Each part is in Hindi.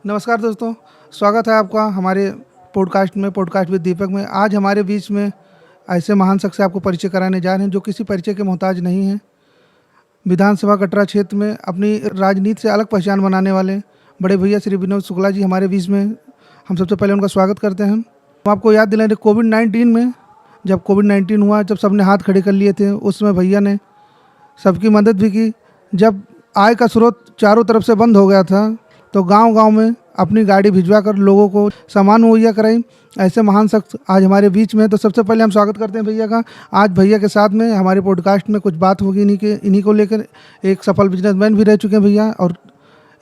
नमस्कार दोस्तों, स्वागत है आपका हमारे पॉडकास्ट विद दीपक में। आज हमारे बीच में ऐसे महान शख्स से आपको परिचय कराने जा रहे हैं जो किसी परिचय के मोहताज नहीं हैं। विधानसभा कटरा क्षेत्र में अपनी राजनीति से अलग पहचान बनाने वाले बड़े भैया श्री विनोद शुक्ला जी हमारे बीच में। हम सबसे पहले उनका स्वागत करते हैं। हम आपको याद दिलाएं कि कोविड-19 में जब कोविड-19 हुआ, जब सबने हाथ खड़े कर लिए थे, उस समय भैया ने सबकी मदद भी की। जब आय का स्रोत चारों तरफ से बंद हो गया था तो गांव-गांव में अपनी गाड़ी भिजवा कर लोगों को सामान मुहैया कराई। ऐसे महान शख्स आज हमारे बीच में हैं। तो सबसे पहले हम स्वागत करते हैं भैया का। आज भैया के साथ में हमारे पॉडकास्ट में कुछ बात होगी इन्हीं को लेकर। एक सफल बिजनेसमैन भी रह चुके हैं भैया और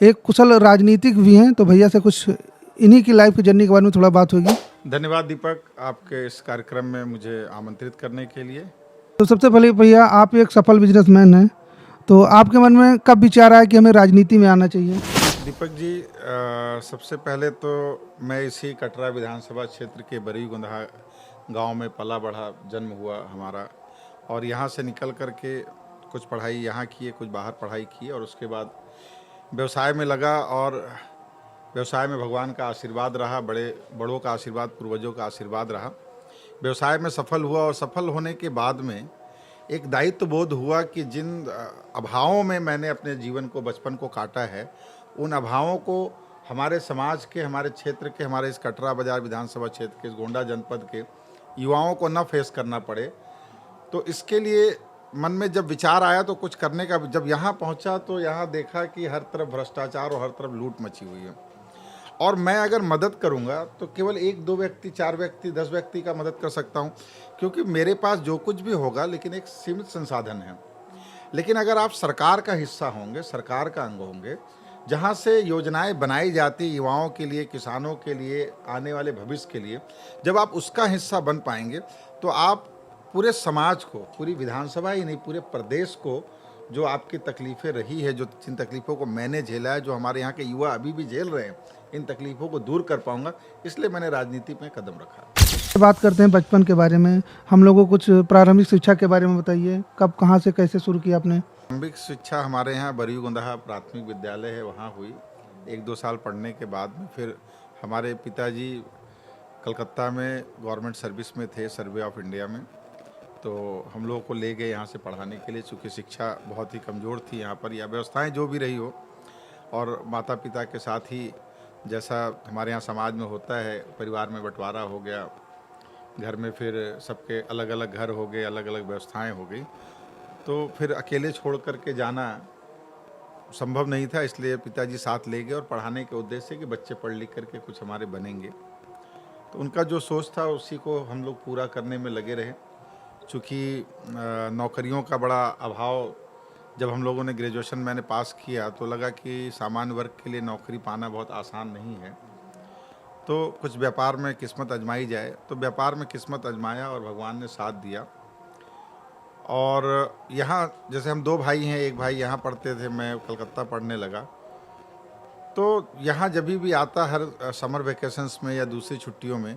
एक कुशल राजनीतिक भी हैं। तो भैया से कुछ इन्हीं की लाइफ की जर्नी के बारे में थोड़ा बात होगी। धन्यवाद दीपक, आपके इस कार्यक्रम में मुझे आमंत्रित करने के लिए। तो सबसे पहले भैया, आप एक सफल बिजनेसमैन हैं, तो आपके मन में कब विचार आया कि हमें राजनीति में आना चाहिए? दीपक जी, सबसे पहले तो मैं इसी कटरा विधानसभा क्षेत्र के बरी गुंदहा गांव में पला बढ़ा, जन्म हुआ हमारा, और यहां से निकल कर के कुछ पढ़ाई यहाँ की है, कुछ बाहर पढ़ाई की, और उसके बाद व्यवसाय में लगा। और व्यवसाय में भगवान का आशीर्वाद रहा, बड़ों का आशीर्वाद, पूर्वजों का आशीर्वाद रहा। व्यवसाय में सफल हुआ और सफल होने के बाद में एक दायित्व बोध हुआ कि जिन अभावों में मैंने अपने जीवन को, बचपन को काटा है, उन अभावों को हमारे समाज के, हमारे क्षेत्र के, हमारे इस कटरा बाजार विधानसभा क्षेत्र के, इस गोंडा जनपद के युवाओं को न फेस करना पड़े। तो इसके लिए मन में जब विचार आया तो कुछ करने का। जब यहाँ पहुँचा तो यहाँ देखा कि हर तरफ भ्रष्टाचार और हर तरफ लूट मची हुई है, और मैं अगर मदद करूंगा तो केवल 1-2 व्यक्ति, 4 व्यक्ति, 10 व्यक्ति का मदद कर सकता हूं, क्योंकि मेरे पास जो कुछ भी होगा लेकिन एक सीमित संसाधन है। लेकिन अगर आप सरकार का हिस्सा होंगे, सरकार का अंग होंगे, जहां से योजनाएं बनाई जाती युवाओं के लिए, किसानों के लिए, आने वाले भविष्य के लिए, जब आप उसका हिस्सा बन पाएंगे तो आप पूरे समाज को, पूरी विधानसभा ही नहीं, पूरे प्रदेश को, जो आपकी तकलीफ़ें रही है, जो जिन तकलीफ़ों को मैंने झेला है, जो हमारे यहाँ के युवा अभी भी झेल रहे हैं, इन तकलीफ़ों को दूर कर पाऊंगा। इसलिए मैंने राजनीति में कदम रखा। बात करते हैं बचपन के बारे में। हम लोगों को कुछ प्रारंभिक शिक्षा के बारे में बताइए। कब, कहाँ से, कैसे शुरू किया आपने? प्रारंभिक शिक्षा हमारे यहाँ बरी गुंदहा प्राथमिक विद्यालय है, वहाँ हुई। 1-2 साल पढ़ने के बाद में फिर हमारे पिताजी कलकत्ता में गवर्नमेंट सर्विस में थे, सर्वे ऑफ इंडिया में, तो हम लोगों को ले गए यहाँ से पढ़ाने के लिए, चूँकि शिक्षा बहुत ही कमज़ोर थी यहाँ पर, या व्यवस्थाएं जो भी रही हो। और माता पिता के साथ ही जैसा हमारे यहाँ समाज में होता है, परिवार में बंटवारा हो गया, घर में फिर सबके अलग अलग घर हो गए, अलग अलग व्यवस्थाएं हो गई, तो फिर अकेले छोड़ कर के जाना संभव नहीं था। इसलिए पिताजी साथ ले गए और पढ़ाने के उद्देश्य से कि बच्चे पढ़ लिख करके कुछ हमारे बनेंगे। तो उनका जो सोच था उसी को हम लोग पूरा करने में लगे रहे। चूँकि नौकरियों का बड़ा अभाव, जब हम लोगों ने ग्रेजुएशन मैंने पास किया तो लगा कि सामान्य वर्ग के लिए नौकरी पाना बहुत आसान नहीं है, तो कुछ व्यापार में किस्मत आजमाई जाए। तो व्यापार में किस्मत आजमाया और भगवान ने साथ दिया। और यहाँ जैसे हम 2 भाई हैं, एक भाई यहाँ पढ़ते थे, मैं कलकत्ता पढ़ने लगा, तो यहाँ जब भी आता, हर समर वेकेशंस में या दूसरी छुट्टियों में,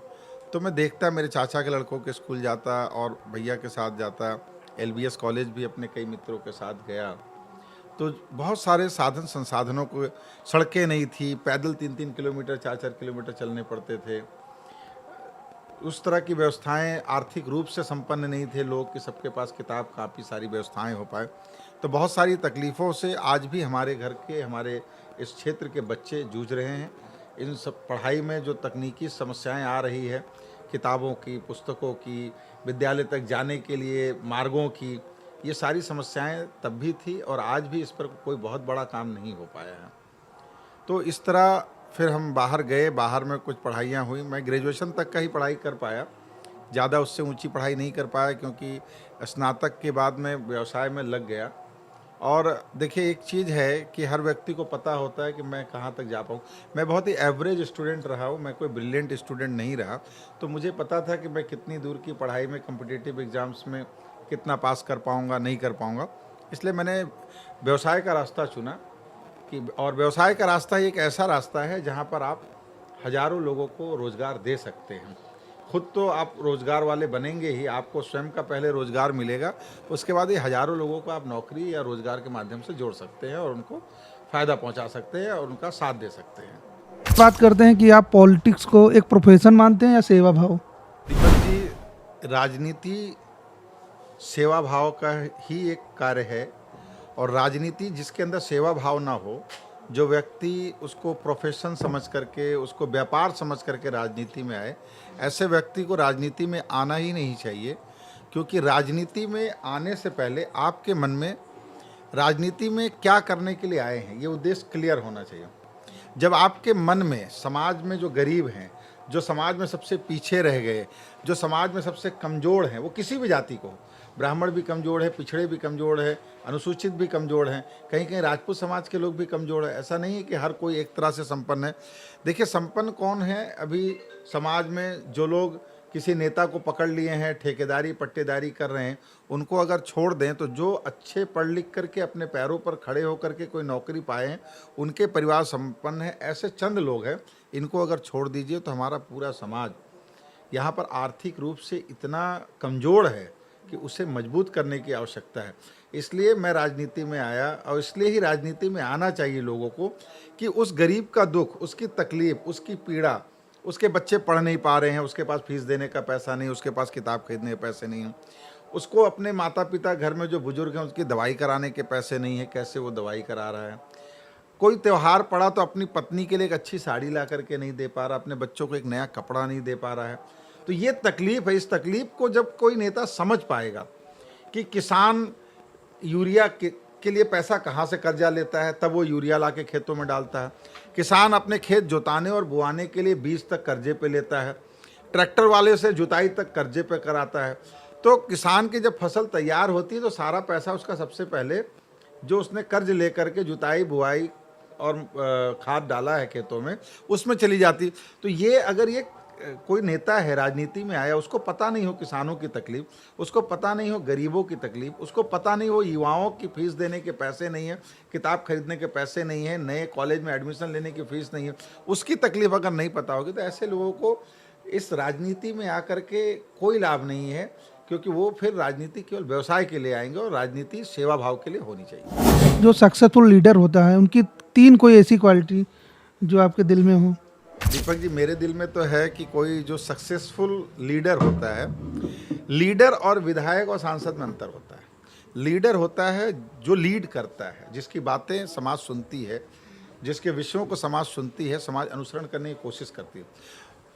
तो मैं देखता मेरे चाचा के लड़कों के स्कूल जाता और भैया के साथ जाता। LBS कॉलेज भी अपने कई मित्रों के साथ गया। तो बहुत सारे साधन संसाधनों को, सड़कें नहीं थी, पैदल 3-3 किलोमीटर, 4-4 किलोमीटर चलने पड़ते थे। उस तरह की व्यवस्थाएं, आर्थिक रूप से संपन्न नहीं थे लोग कि सबके पास किताब काफ़ी सारी व्यवस्थाएं हो पाए। तो बहुत सारी तकलीफ़ों से आज भी हमारे घर के, हमारे इस क्षेत्र के बच्चे जूझ रहे हैं। इन सब पढ़ाई में जो तकनीकी समस्याएं आ रही है, किताबों की, पुस्तकों की, विद्यालय तक जाने के लिए मार्गों की, ये सारी समस्याएं तब भी थी और आज भी इस पर कोई बहुत बड़ा काम नहीं हो पाया है। तो इस तरह फिर हम बाहर गए, बाहर में कुछ पढ़ाइयाँ हुई। मैं ग्रेजुएशन तक का ही पढ़ाई कर पाया, ज़्यादा उससे ऊंची पढ़ाई नहीं कर पाया, क्योंकि स्नातक के बाद में व्यवसाय में लग गया। और देखिए, एक चीज़ है कि हर व्यक्ति को पता होता है कि मैं कहाँ तक जा पाऊँ। मैं बहुत ही एवरेज स्टूडेंट रहा हूँ, मैं कोई ब्रिलियंट स्टूडेंट नहीं रहा। तो मुझे पता था कि मैं कितनी दूर की पढ़ाई में, कॉम्पिटिटिव एग्ज़ाम्स में कितना पास कर पाऊँगा, नहीं कर पाऊँगा। इसलिए मैंने व्यवसाय का रास्ता चुना। और व्यवसाय का रास्ता एक ऐसा रास्ता है जहाँ पर आप हज़ारों लोगों को रोज़गार दे सकते हैं। खुद तो आप रोज़गार वाले बनेंगे ही, आपको स्वयं का पहले रोज़गार मिलेगा, उसके बाद ये हज़ारों लोगों को आप नौकरी या रोज़गार के माध्यम से जोड़ सकते हैं और उनको फ़ायदा पहुंचा सकते हैं और उनका साथ दे सकते हैं। बात करते हैं कि आप पॉलिटिक्स को एक प्रोफेशन मानते हैं या सेवा भाव? दीपक जी, राजनीति सेवा भाव का ही एक कार्य है। और राजनीति जिसके अंदर सेवा भाव ना हो, जो व्यक्ति उसको प्रोफेशन समझ करके, उसको व्यापार समझ करके राजनीति में आए, ऐसे व्यक्ति को राजनीति में आना ही नहीं चाहिए। क्योंकि राजनीति में आने से पहले आपके मन में राजनीति में क्या करने के लिए आए हैं, ये उद्देश्य क्लियर होना चाहिए। जब आपके मन में समाज में जो गरीब हैं, जो समाज में सबसे पीछे रह गए, जो समाज में सबसे कमज़ोर हैं, वो किसी भी जाति को, ब्राह्मण भी कमज़ोर है, पिछड़े भी कमज़ोर है, अनुसूचित भी कमज़ोर हैं, कहीं कहीं राजपूत समाज के लोग भी कमज़ोर हैं। ऐसा नहीं है कि हर कोई एक तरह से संपन्न है। देखिए, संपन्न कौन है? अभी समाज में जो लोग किसी नेता को पकड़ लिए हैं, ठेकेदारी पट्टेदारी कर रहे हैं, उनको अगर छोड़ दें तो जो अच्छे पढ़ लिख करके अपने पैरों पर खड़े होकर के कोई नौकरी पाए हैं, उनके परिवार संपन्न है, ऐसे चंद लोग हैं, इनको अगर छोड़ दीजिए तो हमारा पूरा समाज यहाँ पर आर्थिक रूप से इतना कमज़ोर है कि उसे मजबूत करने की आवश्यकता है। इसलिए मैं राजनीति में आया, और इसलिए ही राजनीति में आना चाहिए लोगों को कि उस गरीब का दुख, उसकी तकलीफ़, उसकी पीड़ा, उसके बच्चे पढ़ नहीं पा रहे हैं, उसके पास फीस देने का पैसा नहीं, उसके पास किताब खरीदने के पैसे नहीं हैं, उसको अपने माता पिता घर में जो बुजुर्ग हैं उसकी दवाई कराने के पैसे नहीं है, कैसे वो दवाई करा रहा है। कोई त्यौहार पड़ा तो अपनी पत्नी के लिए एक अच्छी साड़ी ला करके नहीं दे पा रहा, अपने बच्चों को एक नया कपड़ा नहीं दे पा रहा है। तो ये तकलीफ़ है। इस तकलीफ़ को जब कोई नेता समझ पाएगा कि किसान यूरिया के लिए पैसा कहाँ से कर्जा लेता है, तब वो यूरिया ला के खेतों में डालता है। किसान अपने खेत जोताने और बुआने के लिए बीज तक कर्जे पे लेता है, ट्रैक्टर वाले से जुताई तक कर्जे पे कराता है। तो किसान की जब फसल तैयार होती है तो सारा पैसा उसका सबसे पहले जो उसने कर्ज लेकर के जुताई बुआई और खाद डाला है खेतों में, उसमें चली जाती। तो ये अगर ये कोई नेता है राजनीति में आया, उसको पता नहीं हो किसानों की तकलीफ, उसको पता नहीं हो गरीबों की तकलीफ, उसको पता नहीं हो युवाओं की फीस देने के पैसे नहीं है, किताब खरीदने के पैसे नहीं है, नए कॉलेज में एडमिशन लेने की फीस नहीं है, उसकी तकलीफ अगर नहीं पता होगी, तो ऐसे लोगों को इस राजनीति में आकर के कोई लाभ नहीं है। क्योंकि वो फिर राजनीति केवल व्यवसाय के लिए आएंगे, और राजनीति सेवा भाव के लिए होनी चाहिए। जो सक्सेसफुल लीडर होता है उनकी 3 कोई ऐसी क्वालिटी जो आपके दिल में हो? दीपक जी, मेरे दिल में तो है कि कोई जो सक्सेसफुल लीडर होता है, लीडर और विधायक और सांसद में अंतर होता है। लीडर होता है जो लीड करता है, जिसकी बातें समाज सुनती है, जिसके विषयों को समाज सुनती है, समाज अनुसरण करने की कोशिश करती है।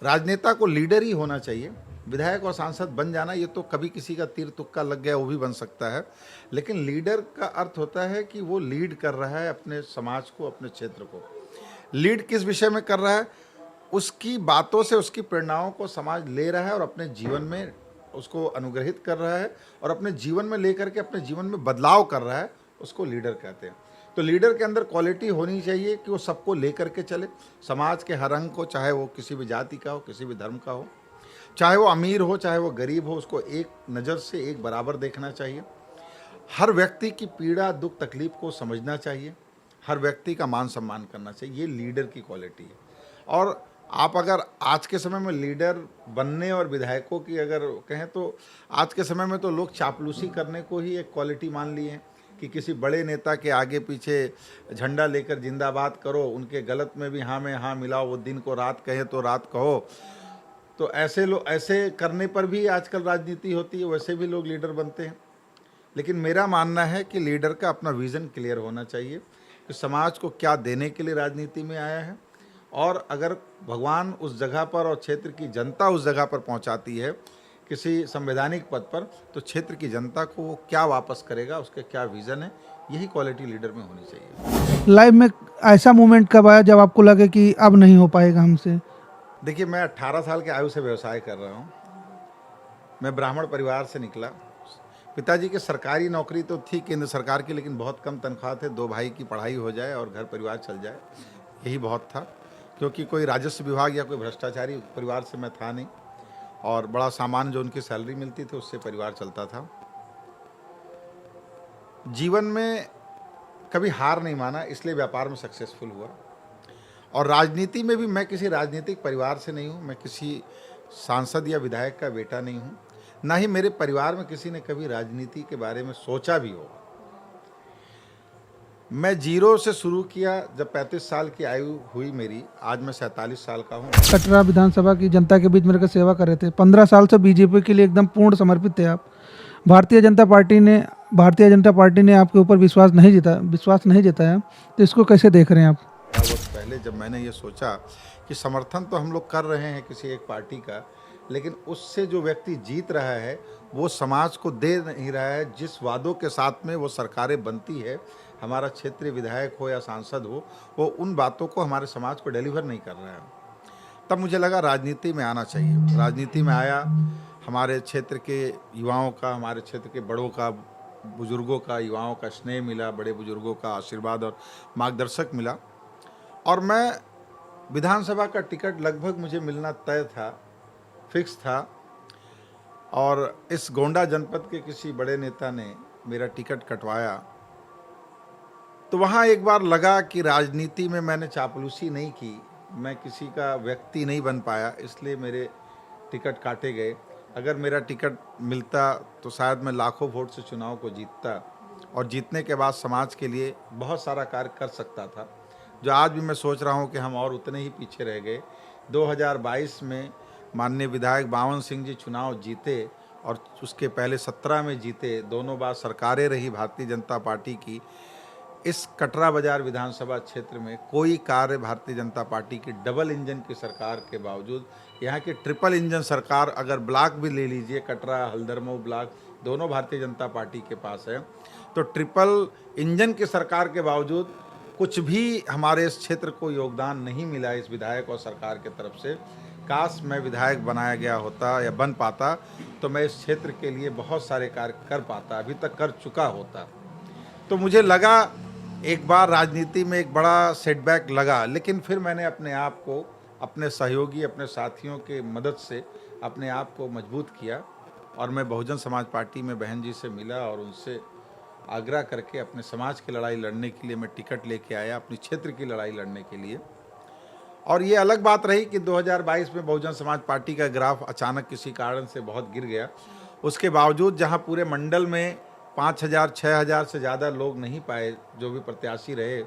राजनेता को लीडर ही होना चाहिए। विधायक और सांसद बन जाना ये तो कभी किसी का तीर तुक्का लग गया वो भी बन सकता है, लेकिन लीडर का अर्थ होता है कि वो लीड कर रहा है अपने समाज को, अपने क्षेत्र को। लीड किस विषय में कर रहा है? उसकी बातों से, उसकी प्रेरणाओं को समाज ले रहा है और अपने जीवन में उसको अनुग्रहित कर रहा है, और अपने जीवन में लेकर के अपने जीवन में बदलाव कर रहा है, उसको लीडर कहते हैं। तो लीडर के अंदर क्वालिटी होनी चाहिए कि वो सबको लेकर के चले, समाज के हर अंग को, चाहे वो किसी भी जाति का हो, किसी भी धर्म का हो, चाहे वो अमीर हो, चाहे वो गरीब हो, उसको एक नज़र से एक बराबर देखना चाहिए। हर व्यक्ति की पीड़ा, दुख, तकलीफ को समझना चाहिए, हर व्यक्ति का मान सम्मान करना चाहिए। ये लीडर की क्वालिटी है। और आप अगर आज के समय में लीडर बनने और विधायकों की अगर कहें, तो आज के समय में तो लोग चापलूसी करने को ही एक क्वालिटी मान लिए हैं कि किसी बड़े नेता के आगे पीछे झंडा लेकर जिंदाबाद करो, उनके गलत में भी हाँ में हाँ मिलाओ, वो दिन को रात कहे तो रात कहो। तो ऐसे लोग, ऐसे करने पर भी आजकल राजनीति होती है, वैसे भी लोग लीडर बनते हैं। लेकिन मेरा मानना है कि लीडर का अपना विज़न क्लियर होना चाहिए कि समाज को क्या देने के लिए राजनीति में आया है, और अगर भगवान उस जगह पर और क्षेत्र की जनता उस जगह पर पहुंचाती है किसी संवैधानिक पद पर, तो क्षेत्र की जनता को वो क्या वापस करेगा, उसके क्या विज़न है, यही क्वालिटी लीडर में होनी चाहिए। लाइफ में ऐसा मोमेंट कब आया जब आपको लगे कि अब नहीं हो पाएगा हमसे? देखिए, मैं 18 साल की आयु से व्यवसाय कर रहा हूँ। मैं ब्राह्मण परिवार से निकला। पिताजी की सरकारी नौकरी तो थी केंद्र सरकार की, लेकिन बहुत कम तनख्वाह थे। 2 भाई की पढ़ाई हो जाए और घर परिवार चल जाए, यही बहुत था। क्योंकि कोई राजस्व विभाग या कोई भ्रष्टाचारी परिवार से मैं था नहीं, और बड़ा सामान्य जो उनकी सैलरी मिलती थी उससे परिवार चलता था। जीवन में कभी हार नहीं माना, इसलिए व्यापार में सक्सेसफुल हुआ। और राजनीति में भी मैं किसी राजनीतिक परिवार से नहीं हूँ, मैं किसी सांसद या विधायक का बेटा नहीं हूँ, ना ही मेरे परिवार में किसी ने कभी राजनीति के बारे में सोचा भी हो। मैं जीरो से शुरू किया जब 35 साल की आयु हुई मेरी। आज मैं 47 साल का हूँ। कटरा विधानसभा की जनता के बीच मेरे को सेवा कर रहे थे। 15 साल से बीजेपी के लिए एकदम पूर्ण समर्पित थे आप। भारतीय जनता पार्टी ने आपके ऊपर विश्वास नहीं जताया, तो इसको कैसे देख रहे हैं आप? वर्ष पहले जब मैंने ये सोचा कि समर्थन तो हम लोग कर रहे हैं किसी एक पार्टी का, लेकिन उससे जो व्यक्ति जीत रहा है वो समाज को दे नहीं रहा है जिस वादों के साथ में वो सरकारें बनती है, हमारा क्षेत्रीय विधायक हो या सांसद हो, वो उन बातों को हमारे समाज को डिलीवर नहीं कर रहा है। तब मुझे लगा राजनीति में आना चाहिए। राजनीति में आया, हमारे क्षेत्र के युवाओं का, हमारे क्षेत्र के बड़ों का, बुजुर्गों का, युवाओं का स्नेह मिला, बड़े बुजुर्गों का आशीर्वाद और मार्गदर्शक मिला, और मैं विधानसभा का टिकट लगभग मुझे मिलना तय था, फिक्स था। और इस गोंडा जनपद के किसी बड़े नेता ने मेरा टिकट कटवाया, तो वहाँ एक बार लगा कि राजनीति में मैंने चापलूसी नहीं की, मैं किसी का व्यक्ति नहीं बन पाया, इसलिए मेरे टिकट काटे गए। अगर मेरा टिकट मिलता तो शायद मैं लाखों वोट से चुनाव को जीतता, और जीतने के बाद समाज के लिए बहुत सारा कार्य कर सकता था, जो आज भी मैं सोच रहा हूँ कि हम और उतने ही पीछे रह गए। 2022 में माननीय विधायक बावन सिंह जी चुनाव जीते, और उसके पहले 17 में जीते। दोनों बार सरकारें रही भारतीय जनता पार्टी की। इस कटरा बाजार विधानसभा क्षेत्र में कोई कार्य भारतीय जनता पार्टी की डबल इंजन की सरकार के बावजूद, यहाँ की ट्रिपल इंजन सरकार, अगर ब्लॉक भी ले लीजिए, कटरा हल्दरमऊ ब्लॉक दोनों भारतीय जनता पार्टी के पास है, तो ट्रिपल इंजन की सरकार के बावजूद कुछ भी हमारे इस क्षेत्र को योगदान नहीं मिला इस विधायक और सरकार के तरफ से। काश मैं विधायक बनाया गया होता या बन पाता तो मैं इस क्षेत्र के लिए बहुत सारे कार्य कर पाता, अभी तक कर चुका होता। तो मुझे लगा एक बार राजनीति में एक बड़ा सेटबैक लगा, लेकिन फिर मैंने अपने आप को, अपने सहयोगी, अपने साथियों के मदद से अपने आप को मजबूत किया, और मैं बहुजन समाज पार्टी में बहन जी से मिला और उनसे आग्रह करके अपने समाज की लड़ाई लड़ने के लिए मैं टिकट लेके आया, अपने क्षेत्र की लड़ाई लड़ने के लिए। और ये अलग बात रही कि 2022 में बहुजन समाज पार्टी का ग्राफ अचानक किसी कारण से बहुत गिर गया। उसके बावजूद जहां पूरे मंडल में 5,000 6,000 से ज़्यादा लोग नहीं पाए जो भी प्रत्याशी रहे,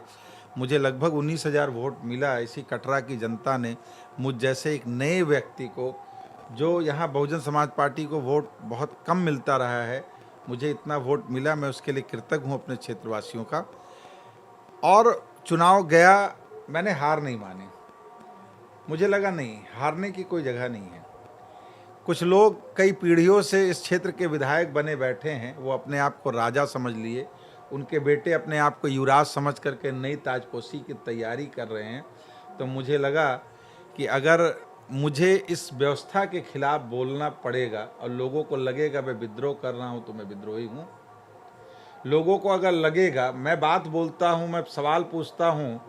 मुझे लगभग 19,000 वोट मिला। इसी कटरा की जनता ने मुझ जैसे एक नए व्यक्ति को, जो यहाँ बहुजन समाज पार्टी को वोट बहुत कम मिलता रहा है, मुझे इतना वोट मिला। मैं उसके लिए कृतज्ञ हूँ अपने क्षेत्रवासियों का। और चुनाव गया, मैंने हार नहीं मानी। मुझे लगा नहीं, हारने की कोई जगह नहीं है। कुछ लोग कई पीढ़ियों से इस क्षेत्र के विधायक बने बैठे हैं, वो अपने आप को राजा समझ लिए, उनके बेटे अपने आप को युवराज समझ करके नई ताजपोशी की तैयारी कर रहे हैं। तो मुझे लगा कि अगर मुझे इस व्यवस्था के खिलाफ बोलना पड़ेगा और लोगों को लगेगा मैं विद्रोह कर रहा हूँ, तो मैं विद्रोही हूँ। लोगों को अगर लगेगा मैं बात बोलता हूँ, मैं सवाल पूछता हूँ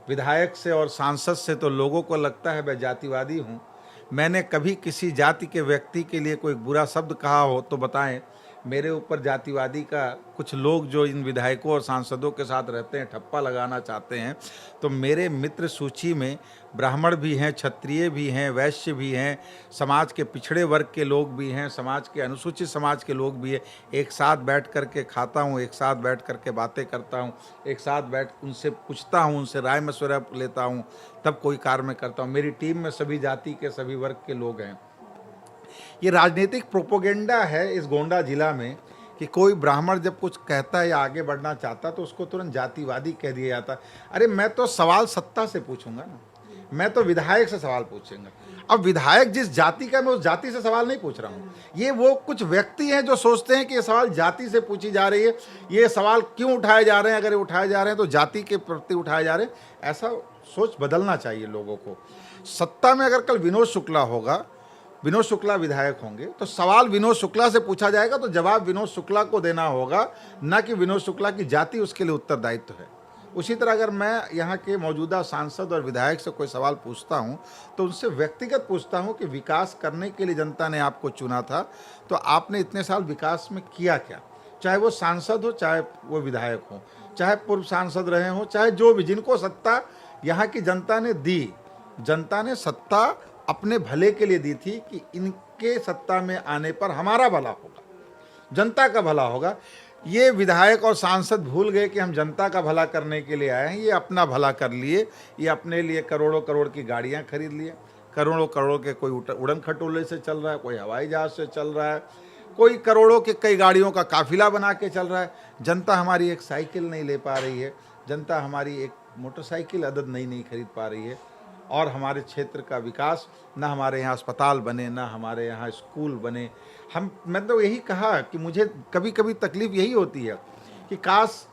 विधायक से और सांसद से, तो लोगों को लगता है मैं जातिवादी हूँ। मैंने कभी किसी जाति के व्यक्ति के लिए कोई बुरा शब्द कहा हो तो बताएं। मेरे ऊपर जातिवादी का कुछ लोग जो इन विधायकों और सांसदों के साथ रहते हैं ठप्पा लगाना चाहते हैं। तो मेरे मित्र सूची में ब्राह्मण भी हैं, क्षत्रिय भी हैं, वैश्य भी हैं, समाज के पिछड़े वर्ग के लोग भी हैं, समाज के अनुसूचित समाज के लोग भी हैं। एक साथ बैठ कर के खाता हूँ, एक साथ बैठ कर के बातें करता हूँ, एक साथ बैठ उनसे पूछता हूँ, उनसे राय मशवरा लेता हूँ, तब कोई कार्य मैं करता हूँ। मेरी टीम में सभी जाति के, सभी वर्ग के लोग हैं। ये राजनीतिक प्रोपोगेंडा है इस गोंडा जिला में कि कोई ब्राह्मण जब कुछ कहता है या आगे बढ़ना चाहता तो उसको तुरंत जातिवादी कह दिया जाता। अरे मैं तो सवाल सत्ता से पूछूंगा ना, मैं तो विधायक से सवाल पूछूंगा। अब विधायक जिस जाति का, मैं उस जाति से सवाल नहीं पूछ रहा हूँ। ये वो कुछ व्यक्ति हैं जो सोचते हैं कि ये सवाल जाति से पूछी जा रही है, ये सवाल क्यों उठाए जा रहे हैं, अगर ये उठाए जा रहे हैं तो जाति के प्रति उठाए जा रहे हैं। ऐसा सोच बदलना चाहिए लोगों को। सत्ता में अगर कल विनोद शुक्ला होगा, विनोद शुक्ला विधायक होंगे, तो सवाल विनोद शुक्ला से पूछा जाएगा, तो जवाब विनोद शुक्ला को देना होगा, ना कि विनोद शुक्ला की जाति उसके लिए उत्तरदायित्व है। उसी तरह अगर मैं यहाँ के मौजूदा सांसद और विधायक से कोई सवाल पूछता हूँ तो उनसे व्यक्तिगत पूछता हूँ कि विकास करने के लिए जनता ने आपको चुना था, तो आपने इतने साल विकास में किया क्या? चाहे वो सांसद हो, चाहे वो विधायक हो, चाहे पूर्व सांसद रहे हो, चाहे जो भी, जिनको सत्ता यहाँ की जनता ने दी, जनता ने सत्ता अपने भले के लिए दी थी कि इनके सत्ता में आने पर हमारा भला होगा, जनता का भला होगा। ये विधायक और सांसद भूल गए कि हम जनता का भला करने के लिए आए हैं। ये अपना भला कर लिए, ये अपने लिए करोड़ों करोड़ की गाड़ियां खरीद लिए, करोड़ों करोड़ के कोई उड़न खटोले से चल रहा है, कोई हवाई जहाज से चल रहा है, कोई करोड़ों के कई गाड़ियों का काफिला बना के चल रहा है। जनता हमारी एक साइकिल नहीं ले पा रही है, जनता हमारी एक मोटरसाइकिल अदद नई नहीं खरीद पा रही है। और हमारे क्षेत्र का विकास, ना हमारे यहाँ अस्पताल बने, ना हमारे यहाँ स्कूल बने। मैं तो यही कहा कि मुझे कभी कभी तकलीफ़ यही होती है कि काश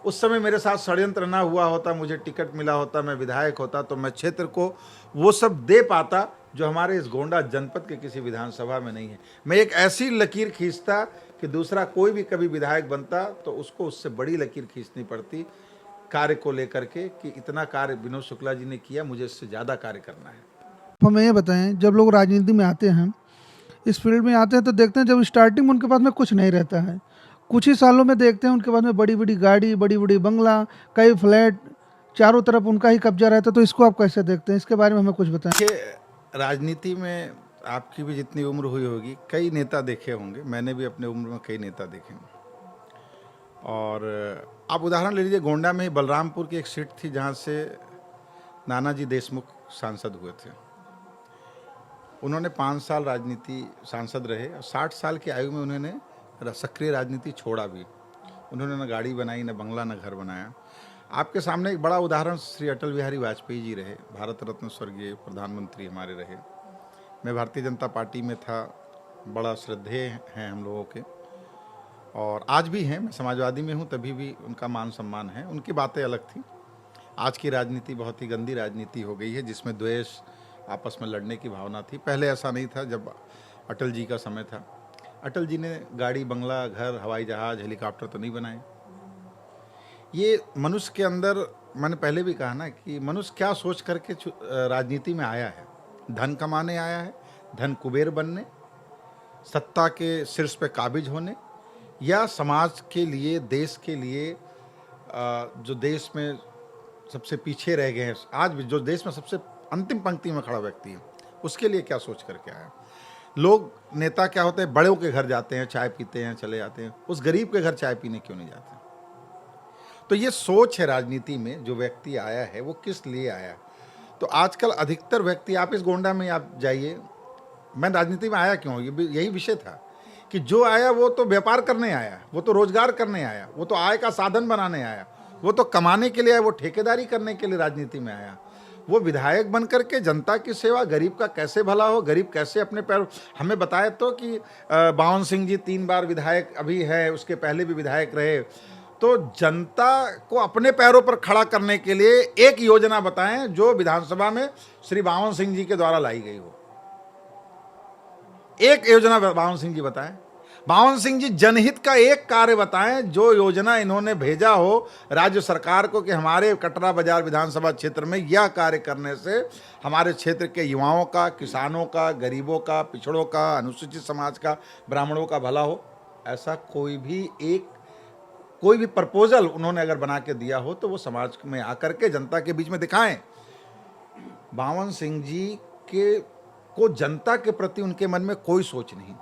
उस समय मेरे साथ षड्यंत्र ना हुआ होता, मुझे टिकट मिला होता, मैं विधायक होता, तो मैं क्षेत्र को वो सब दे पाता जो हमारे इस गोंडा जनपद के किसी विधानसभा में नहीं है। मैं एक ऐसी लकीर खींचता कि दूसरा कोई भी कभी विधायक बनता तो उसको उससे बड़ी लकीर खींचनी पड़ती कार्य को लेकर के, कि इतना कार्य विनोद शुक्ला जी ने किया, मुझे इससे ज़्यादा कार्य करना है। हमें ये बताएं, जब लोग राजनीति में आते हैं, इस फील्ड में आते हैं, तो देखते हैं जब स्टार्टिंग में उनके पास में कुछ नहीं रहता है, कुछ ही सालों में देखते हैं उनके पास में बड़ी बड़ी गाड़ी, बड़ी बड़ी बंगला, कई फ्लैट, चारों तरफ उनका ही कब्जा रहता है। तो इसको आप कैसे देखते हैं? इसके बारे में हमें कुछ बताएं। देखिए, राजनीति में आपकी भी जितनी उम्र हुई होगी, कई नेता देखे होंगे, मैंने भी अपने उम्र में कई नेता देखे हैं। और आप उदाहरण ले लीजिए, गोंडा में ही बलरामपुर की एक सीट थी जहाँ से नानाजी देशमुख सांसद हुए थे। उन्होंने 5 साल राजनीति सांसद रहे और 60 साल की आयु में उन्होंने सक्रिय राजनीति छोड़ा भी। उन्होंने न गाड़ी बनाई, न बंगला, न घर बनाया। आपके सामने एक बड़ा उदाहरण श्री अटल बिहारी वाजपेयी जी रहे, भारत रत्न स्वर्गीय प्रधानमंत्री हमारे रहे। मैं भारतीय जनता पार्टी में था, बड़ा श्रद्धेय हैं हम लोगों के, और आज भी हैं। मैं समाजवादी में हूं, तभी भी उनका मान सम्मान है। उनकी बातें अलग थी। आज की राजनीति बहुत ही गंदी राजनीति हो गई है, जिसमें द्वेष, आपस में लड़ने की भावना थी। पहले ऐसा नहीं था, जब अटल जी का समय था। अटल जी ने गाड़ी, बंगला, घर, हवाई जहाज, हेलीकॉप्टर तो नहीं बनाए। ये मनुष्य के अंदर, मैंने पहले भी कहा ना कि मनुष्य क्या सोच करके राजनीति में आया है। धन कमाने आया है, धन कुबेर बनने, सत्ता के शीर्ष पे काबिज होने, या समाज के लिए, देश के लिए, जो देश में सबसे पीछे रह गए हैं, आज भी जो देश में सबसे अंतिम पंक्ति में खड़ा व्यक्ति है, उसके लिए क्या सोच करके आया। लोग, नेता क्या होते हैं, बड़ों के घर जाते हैं, चाय पीते हैं, चले जाते हैं, उस गरीब के घर चाय पीने क्यों नहीं जाते? तो ये सोच है राजनीति में। जो व्यक्ति आया है वो किस लिए आया। तो आजकल अधिकतर व्यक्ति, आप इस गोंडा में आप जाइए, मैं राजनीति में आया क्यों, यही विषय था कि जो आया वो तो व्यापार करने आया, वो तो रोजगार करने आया, वो तो आय का साधन बनाने आया, वो तो कमाने के लिए आया, वो ठेकेदारी करने के लिए राजनीति में आया। वो विधायक बन करके जनता की सेवा, गरीब का कैसे भला हो, गरीब कैसे अपने पैर, हमें बताए तो कि बावन सिंह जी 3 बार विधायक अभी है, उसके पहले भी विधायक रहे। तो जनता को अपने पैरों पर खड़ा करने के लिए एक योजना बताएं जो विधानसभा में श्री बावन सिंह जी के द्वारा लाई गई हो। एक योजना बावन सिंह जी बताएं। बावन सिंह जी जनहित का एक कार्य बताएं, जो योजना इन्होंने भेजा हो राज्य सरकार को कि हमारे कटरा बाजार विधानसभा क्षेत्र में यह कार्य करने से हमारे क्षेत्र के युवाओं का, किसानों का, गरीबों का, पिछड़ों का, अनुसूचित समाज का, ब्राह्मणों का भला हो। ऐसा कोई भी प्रपोजल उन्होंने अगर बना के दिया हो तो वो समाज में आकर के जनता के बीच में दिखाएं। बावन सिंह जी को जनता के प्रति उनके मन में कोई सोच नहीं।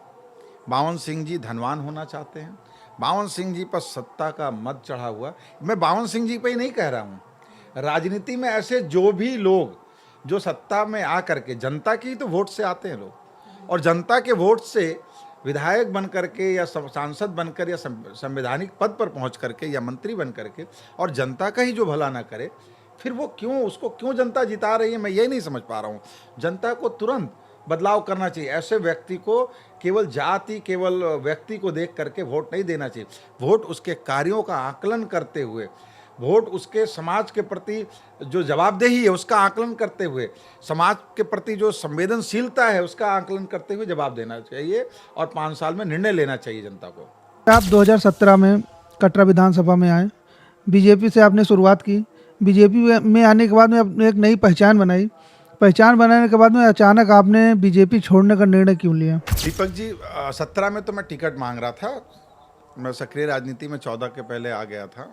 बावन सिंह जी धनवान होना चाहते हैं। बावन सिंह जी पर सत्ता का मद चढ़ा हुआ। मैं बावन सिंह जी पे ही नहीं कह रहा हूँ, राजनीति में ऐसे जो भी लोग जो सत्ता में आकर के, जनता की तो वोट से आते हैं लोग, और जनता के वोट से विधायक बन करके या सांसद बनकर या संवैधानिक पद पर पहुंच करके या मंत्री बन करके और जनता का ही जो भला ना करे, फिर वो उसको क्यों जनता जिता रही है, मैं ये नहीं समझ पा रहा हूँ। जनता को तुरंत बदलाव करना चाहिए। ऐसे व्यक्ति को केवल जाति, केवल व्यक्ति को देख करके वोट नहीं देना चाहिए। वोट उसके कार्यों का आकलन करते हुए, वोट उसके समाज के प्रति जो जवाबदेही है उसका आकलन करते हुए, समाज के प्रति जो संवेदनशीलता है उसका आकलन करते हुए जवाब देना चाहिए और 5 साल में निर्णय लेना चाहिए जनता को। आप 2017 में कटरा विधानसभा में आए, बीजेपी से आपने शुरुआत की। बीजेपी में आने के बाद में आपने एक नई पहचान बनाई। पहचान बनाने के बाद में अचानक आपने बीजेपी छोड़ने का निर्णय क्यों लिया? दीपक जी, 17 में तो मैं टिकट मांग रहा था। मैं सक्रिय राजनीति में 14 के पहले आ गया था,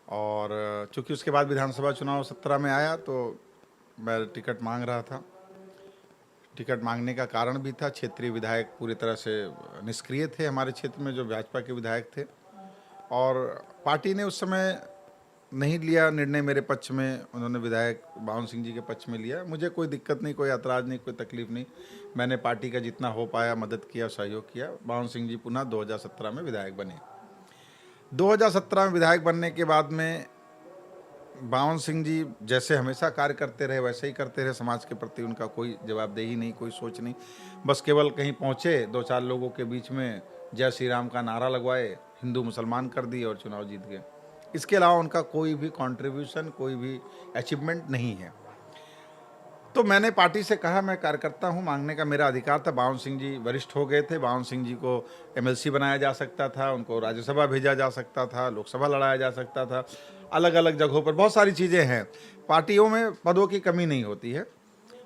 और चूंकि उसके बाद विधानसभा चुनाव 17 में आया तो मैं टिकट मांग रहा था। टिकट मांगने का कारण भी था, क्षेत्रीय विधायक पूरी तरह से निष्क्रिय थे हमारे क्षेत्र में, जो भाजपा के विधायक थे। और पार्टी ने उस समय नहीं लिया निर्णय मेरे पक्ष में, उन्होंने विधायक बावन सिंह जी के पक्ष में लिया। मुझे कोई दिक्कत नहीं, कोई ऐतराज़ नहीं, कोई तकलीफ नहीं। मैंने पार्टी का जितना हो पाया मदद किया, सहयोग किया। बावन सिंह जी पुनः 2017 में विधायक बने। 2017 में विधायक बनने के बाद में बावन सिंह जी जैसे हमेशा कार्य करते रहे वैसे ही करते रहे। समाज के प्रति उनका कोई जवाबदेही नहीं, कोई सोच नहीं। बस केवल कहीं पहुँचे, 2-4 लोगों के बीच में जय श्री राम का नारा लगवाए, हिंदू मुसलमान कर दिए और चुनाव जीत गए। इसके अलावा उनका कोई भी कंट्रीब्यूशन, कोई भी अचीवमेंट नहीं है। तो मैंने पार्टी से कहा, मैं कार्यकर्ता हूं, मांगने का मेरा अधिकार था। बावन सिंह जी वरिष्ठ हो गए थे, बावन सिंह जी को एमएलसी बनाया जा सकता था, उनको राज्यसभा भेजा जा सकता था, लोकसभा लड़ाया जा सकता था, अलग अलग जगहों पर बहुत सारी चीज़ें हैं। पार्टियों में पदों की कमी नहीं होती है।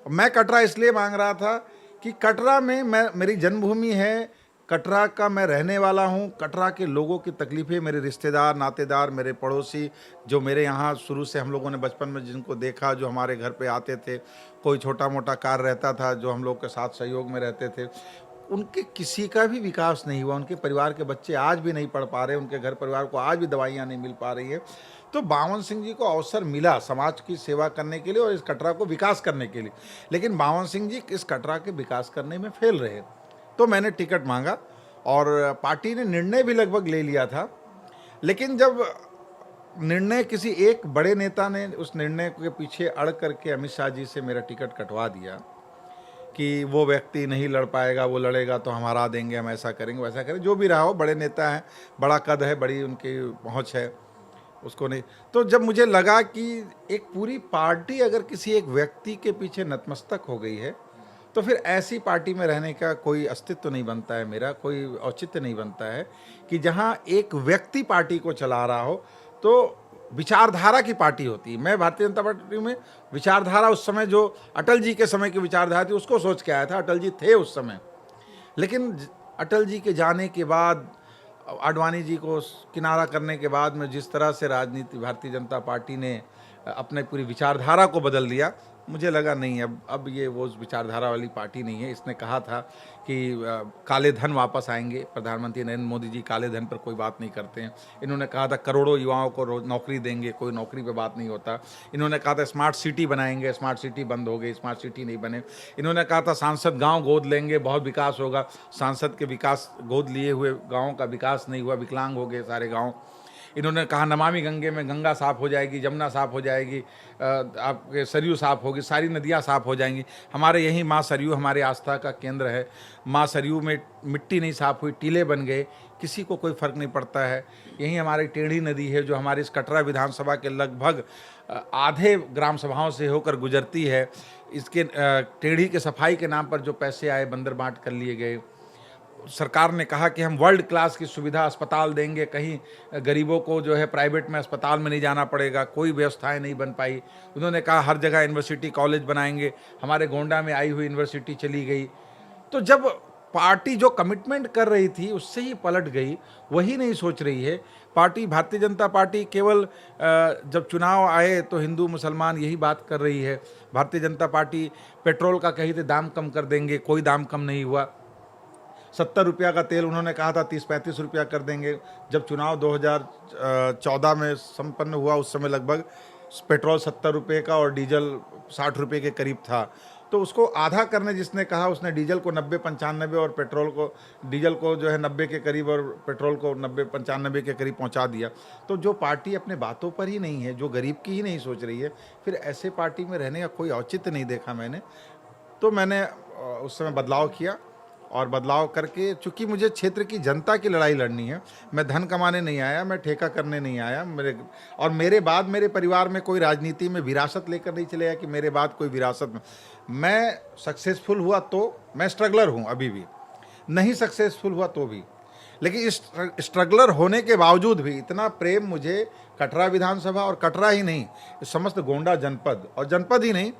मैं कटरा इसलिए मांग रहा था कि कटरा में मेरी जन्मभूमि है, कटरा का मैं रहने वाला हूँ। कटरा के लोगों की तकलीफ़ें, मेरे रिश्तेदार, नातेदार, मेरे पड़ोसी जो मेरे यहाँ शुरू से हम लोगों ने बचपन में जिनको देखा, जो हमारे घर पे आते थे, कोई छोटा मोटा कार्य रहता था, जो हम लोग के साथ सहयोग में रहते थे, उनके किसी का भी विकास नहीं हुआ। उनके परिवार के बच्चे आज भी नहीं पढ़ पा रहे, उनके घर परिवार को आज भी दवाइयाँ नहीं मिल पा रही है। तो बावन सिंह जी को अवसर मिला समाज की सेवा करने के लिए और इस कटरा को विकास करने के लिए, लेकिन बावन सिंह जी इस कटरा के विकास करने में फेल रहे। तो मैंने टिकट मांगा और पार्टी ने निर्णय भी लगभग ले लिया था। लेकिन जब निर्णय किसी एक बड़े नेता ने उस निर्णय के पीछे अड़ करके अमित शाह जी से मेरा टिकट कटवा दिया कि वो व्यक्ति नहीं लड़ पाएगा, वो लड़ेगा तो हम हरा देंगे, हम ऐसा करेंगे वैसा करेंगे, जो भी रहा हो, बड़े नेता हैं, बड़ा कद है, बड़ी उनकी पहुंच है, उसको नहीं। तो जब मुझे लगा कि एक पूरी पार्टी अगर किसी एक व्यक्ति के पीछे नतमस्तक हो गई है, तो फिर ऐसी पार्टी में रहने का कोई अस्तित्व नहीं बनता है, मेरा कोई औचित्य नहीं बनता है कि जहां एक व्यक्ति पार्टी को चला रहा हो। तो विचारधारा की पार्टी होती है। मैं भारतीय जनता पार्टी में विचारधारा, उस समय जो अटल जी के समय की विचारधारा थी उसको सोच के आया था। अटल जी थे उस समय, लेकिन अटल जी के जाने के बाद, आडवाणी जी को किनारा करने के बाद में जिस तरह से राजनीति भारतीय जनता पार्टी ने अपने पूरी विचारधारा को बदल दिया, मुझे लगा नहीं, अब ये वो विचारधारा वाली पार्टी नहीं है। इसने कहा था कि काले धन वापस आएंगे, प्रधानमंत्री नरेंद्र मोदी जी काले धन पर कोई बात नहीं करते हैं। इन्होंने कहा था करोड़ों युवाओं को नौकरी देंगे, कोई नौकरी पे बात नहीं होता। इन्होंने कहा था स्मार्ट सिटी बनाएंगे, स्मार्ट सिटी बंद हो गई, स्मार्ट सिटी नहीं बने। इन्होंने कहा था सांसद गाँव गोद लेंगे, बहुत विकास होगा। सांसद के विकास गोद लिए हुए गाँव का विकास नहीं हुआ, विकलांग हो गए सारे गाँव। इन्होंने कहा नमामि गंगे में गंगा साफ़ हो जाएगी, जमुना साफ़ हो जाएगी, आपके सरयू साफ़ होगी, सारी नदियाँ साफ़ हो जाएंगी। हमारे यहीं माँ सरयू हमारे आस्था का केंद्र है। माँ सरयू में मिट्टी नहीं साफ़ हुई, टीले बन गए, किसी को कोई फ़र्क नहीं पड़ता है। यहीं हमारी टेढ़ी नदी है जो हमारी इस कटरा विधानसभा के लगभग आधे ग्राम सभाओं से होकर गुजरती है। इसके टेढ़ी के सफाई के नाम पर जो पैसे आए बंदर बांट कर लिए गए। सरकार ने कहा कि हम वर्ल्ड क्लास की सुविधा अस्पताल देंगे, कहीं गरीबों को जो है प्राइवेट में अस्पताल में नहीं जाना पड़ेगा, कोई व्यवस्थाएं नहीं बन पाई। उन्होंने कहा हर जगह यूनिवर्सिटी कॉलेज बनाएंगे, हमारे गोंडा में आई हुई यूनिवर्सिटी चली गई। तो जब पार्टी जो कमिटमेंट कर रही थी उससे ही पलट गई, वही नहीं सोच रही है पार्टी। भारतीय जनता पार्टी केवल जब चुनाव आए तो हिंदू मुसलमान यही बात कर रही है। भारतीय जनता पार्टी पेट्रोल का कही थे दाम कम कर देंगे, कोई दाम कम नहीं हुआ। 70 रुपया का तेल उन्होंने कहा था 30-35 रुपया कर देंगे। जब चुनाव 2014 में संपन्न हुआ उस समय लगभग पेट्रोल 70 रुपये का और डीजल 60 रुपये के करीब था। तो उसको आधा करने जिसने कहा, उसने डीजल को 90-95 और पेट्रोल को, डीजल को जो है 90 के करीब और पेट्रोल को 90-95 के करीब पहुंचा दिया। तो जो पार्टी अपने बातों पर ही नहीं है, जो गरीब की ही नहीं सोच रही है, फिर ऐसे पार्टी में रहने का कोई औचित्य नहीं देखा मैंने। तो मैंने उस समय बदलाव किया और बदलाव करके, चूँकि मुझे क्षेत्र की जनता की लड़ाई लड़नी है, मैं धन कमाने नहीं आया, मैं ठेका करने नहीं आया। मेरे बाद मेरे परिवार में कोई राजनीति में विरासत लेकर नहीं चलेगा कि मेरे बाद कोई विरासत में। मैं सक्सेसफुल हुआ तो मैं स्ट्रगलर हूँ, अभी भी नहीं सक्सेसफुल हुआ तो भी, लेकिन इस स्ट्रगलर होने के बावजूद भी इतना प्रेम मुझे कटरा विधानसभा और कटरा ही नहीं, समस्त गोंडा जनपद, और जनपद ही नहीं,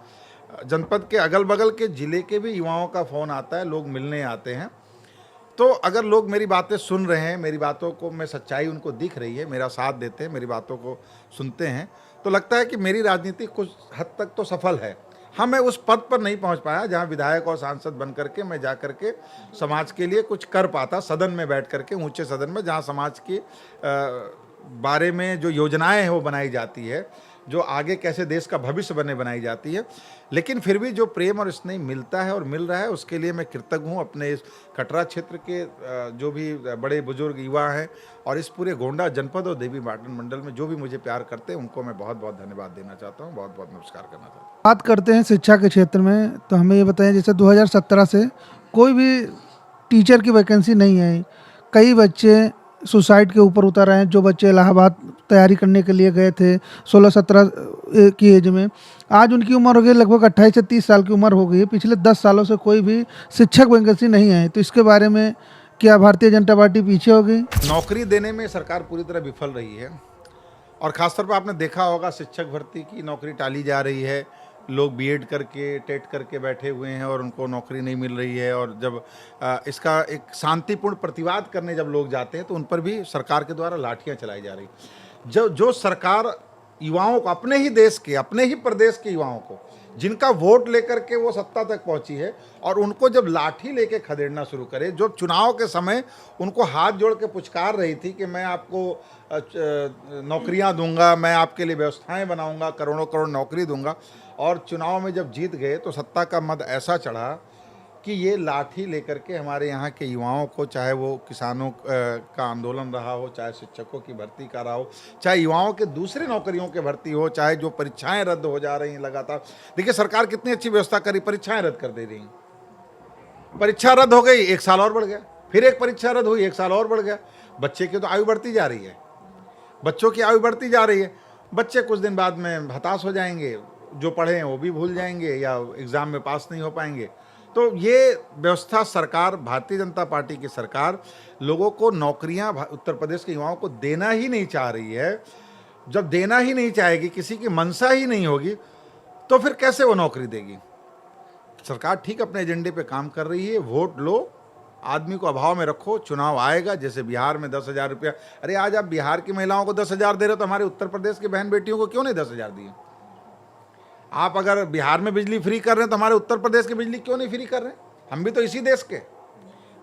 जनपद के अगल बगल के ज़िले के भी युवाओं का फ़ोन आता है, लोग मिलने आते हैं। तो अगर लोग मेरी बातें सुन रहे हैं, मेरी बातों को में सच्चाई उनको दिख रही है, मेरा साथ देते हैं, मेरी बातों को सुनते हैं, तो लगता है कि मेरी राजनीति कुछ हद तक तो सफल है। हाँ, मैं उस पद पर नहीं पहुंच पाया जहां विधायक और सांसद बन करके मैं जा करके समाज के लिए कुछ कर पाता, सदन में बैठ करके, ऊंचे सदन में जहां समाज के बारे में जो योजनाएं हैं वो बनाई जाती है, जो आगे कैसे देश का भविष्य बनाई जाती है। लेकिन फिर भी जो प्रेम और स्नेह मिलता है और मिल रहा है, उसके लिए मैं कृतज्ञ हूँ अपने इस कटरा क्षेत्र के जो भी बड़े बुजुर्ग युवा हैं और इस पूरे गोंडा जनपद और देवी पाटन मंडल में जो भी मुझे प्यार करते हैं, उनको मैं बहुत बहुत धन्यवाद देना चाहता हूँ, बहुत बहुत नमस्कार करना चाहता हूँ। बात करते हैं शिक्षा के क्षेत्र में, तो हमें ये बताएं, जैसे 2017 से कोई भी टीचर की वैकेंसी नहीं आई, कई बच्चे सुसाइड के ऊपर उतर आए हैं। जो बच्चे इलाहाबाद तैयारी करने के लिए गए थे 16-17 की एज में, आज उनकी उम्र हो गई लगभग 28 से 30 साल की उम्र हो गई है। पिछले 10 सालों से कोई भी शिक्षक वैकेंसी नहीं आई, तो इसके बारे में क्या भारतीय जनता पार्टी पीछे हो गई? नौकरी देने में सरकार पूरी तरह विफल रही है और खासतौर पर आपने देखा होगा शिक्षक भर्ती की नौकरी टाली जा रही है। लोग बीएड करके टेट करके बैठे हुए हैं और उनको नौकरी नहीं मिल रही है। और जब इसका एक शांतिपूर्ण प्रतिवाद करने जब लोग जाते हैं तो उन पर भी सरकार के द्वारा लाठियां चलाई जा रही। जो सरकार युवाओं को, अपने ही देश के, अपने ही प्रदेश के युवाओं को, जिनका वोट लेकर के वो सत्ता तक पहुंची है, और उनको जब लाठी लेके खदेड़ना शुरू करे, जो चुनाव के समय उनको हाथ जोड़ के पुचकार रही थी कि मैं आपको नौकरियां दूंगा, मैं आपके लिए व्यवस्थाएं बनाऊंगा, करोड़ों करोड़ नौकरी दूंगा, और चुनाव में जब जीत गए तो सत्ता का मद ऐसा चढ़ा कि ये लाठी लेकर के हमारे यहाँ के युवाओं को, चाहे वो किसानों का आंदोलन रहा हो, चाहे शिक्षकों की भर्ती का रहा हो, चाहे युवाओं के दूसरे नौकरियों के भर्ती हो, चाहे जो परीक्षाएं रद्द हो जा रही हैं लगातार। देखिए सरकार कितनी अच्छी व्यवस्था करी, परीक्षाएं रद्द कर दे रही हैं। परीक्षा रद्द हो गई, 1 साल और बढ़ गया, फिर एक परीक्षा रद्द हुई, 1 साल और बढ़ गया। बच्चे की तो आयु बढ़ती जा रही है, बच्चों की आयु बढ़ती जा रही है। बच्चे कुछ दिन बाद में हताश हो जाएंगे, जो पढ़े हैं वो भी भूल जाएंगे या एग्ज़ाम में पास नहीं हो पाएंगे। तो ये व्यवस्था सरकार, भारतीय जनता पार्टी की सरकार, लोगों को नौकरियां उत्तर प्रदेश के युवाओं को देना ही नहीं चाह रही है। जब देना ही नहीं चाहेगी, किसी की मंशा ही नहीं होगी, तो फिर कैसे वो नौकरी देगी? सरकार ठीक अपने एजेंडे पे काम कर रही है। वोट लो, आदमी को अभाव में रखो, चुनाव आएगा। जैसे बिहार में 10,000 रुपया, अरे आज आप बिहार की महिलाओं को 10,000 दे रहे हो, तो हमारे उत्तर प्रदेश की बहन बेटियों को क्यों नहीं 10,000 दिए? आप अगर बिहार में बिजली फ्री कर रहे हैं तो हमारे उत्तर प्रदेश की बिजली क्यों नहीं फ्री कर रहे हैं? हम भी तो इसी देश के,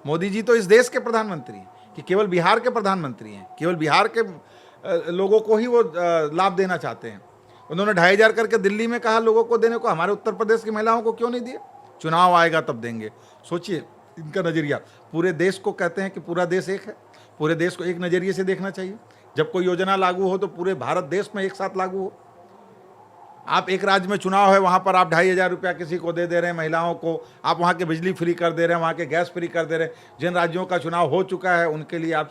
मोदी जी तो इस देश के प्रधानमंत्री हैं कि केवल बिहार के प्रधानमंत्री हैं, केवल बिहार के लोगों को ही वो लाभ देना चाहते हैं। उन्होंने 2,500 करके दिल्ली में कहा लोगों को देने को, हमारे उत्तर प्रदेश की महिलाओं को क्यों नहीं दिए? चुनाव आएगा तब देंगे। सोचिए इनका नज़रिया। पूरे देश को कहते हैं कि पूरा देश एक है, पूरे देश को एक नज़रिए से देखना चाहिए। जब कोई योजना लागू हो तो पूरे भारत देश में एक साथ लागू हो। आप एक राज्य में चुनाव है, वहाँ पर आप 2,500 रुपया किसी को दे रहे हैं महिलाओं को, आप वहाँ के बिजली फ्री कर दे रहे हैं, वहाँ के गैस फ्री कर दे रहे हैं। जिन राज्यों का चुनाव हो चुका है उनके लिए आप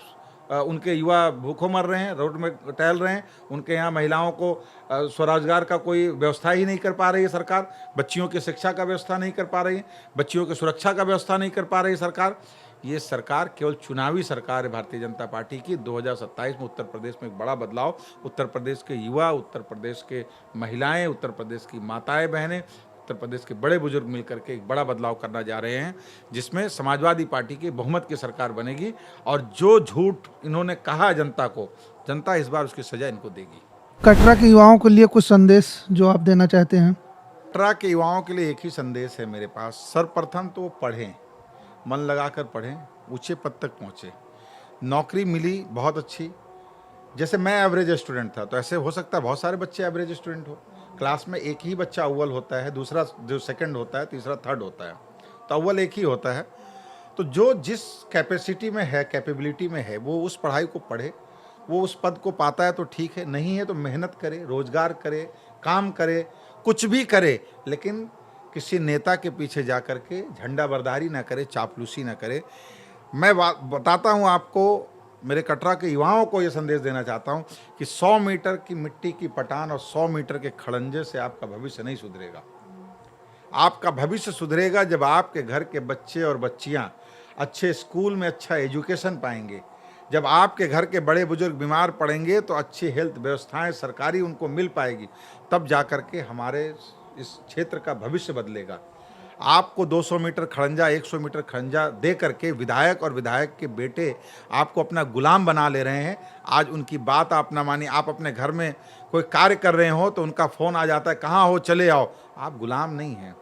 उनके युवा भूखों मर रहे हैं, रोड में टहल रहे हैं। उनके यहाँ महिलाओं को स्वरोजगार का कोई व्यवस्था ही नहीं कर पा रही है सरकार। बच्चियों की शिक्षा का व्यवस्था नहीं कर पा रही है, बच्चियों की सुरक्षा का व्यवस्था नहीं कर पा रही है सरकार। ये सरकार केवल चुनावी सरकार है भारतीय जनता पार्टी की। 2027 में उत्तर प्रदेश में एक बड़ा बदलाव, उत्तर प्रदेश के युवा, उत्तर प्रदेश के महिलाएं, उत्तर प्रदेश की माताएं बहनें, उत्तर प्रदेश के बड़े बुजुर्ग मिलकर के एक बड़ा बदलाव करना जा रहे हैं, जिसमें समाजवादी पार्टी की बहुमत की सरकार बनेगी। और जो झूठ इन्होंने कहा जनता को, जनता इस बार उसकी सजा इनको देगी। कटरा के युवाओं के लिए कुछ संदेश जो आप देना चाहते हैं? कटरा के युवाओं के लिए एक ही संदेश है मेरे पास। सर्वप्रथम तो पढ़ें, मन लगाकर पढ़ें, ऊंचे पद तक पहुँचे। नौकरी मिली बहुत अच्छी। जैसे मैं एवरेज स्टूडेंट था, तो ऐसे हो सकता है बहुत सारे बच्चे एवरेज स्टूडेंट हो। क्लास में एक ही बच्चा अव्वल होता है, दूसरा जो सेकंड होता है, तीसरा थर्ड होता है, तो अव्वल एक ही होता है। तो जो जिस कैपेसिटी में है, कैपेबिलिटी में है, वो उस पढ़ाई को पढ़े, वो उस पद को पाता है तो ठीक है, नहीं है तो मेहनत करे, रोजगार करे, काम करे, कुछ भी करे, लेकिन किसी नेता के पीछे जा कर के झंडा बरदारी ना करे, चापलूसी ना करे। मैं बताता हूँ आपको, मेरे कटरा के युवाओं को ये संदेश देना चाहता हूँ कि 100 मीटर की मिट्टी की पटान और 100 मीटर के खड़ंजे से आपका भविष्य नहीं सुधरेगा। आपका भविष्य सुधरेगा जब आपके घर के बच्चे और बच्चियाँ अच्छे स्कूल में अच्छा एजुकेशन पाएंगे, जब आपके घर के बड़े बुजुर्ग बीमार पड़ेंगे तो अच्छी हेल्थ व्यवस्थाएं सरकारी उनको मिल पाएगी, तब जा कर के हमारे इस क्षेत्र का भविष्य बदलेगा। आपको 200 मीटर खड़ंजा, 100 मीटर खड़ंजा दे करके विधायक और विधायक के बेटे आपको अपना गुलाम बना ले रहे हैं। आज उनकी बात आप ना मानिए। आप अपने घर में कोई कार्य कर रहे हो तो उनका फ़ोन आ जाता है, कहाँ हो, चले आओ। आप गुलाम नहीं हैं।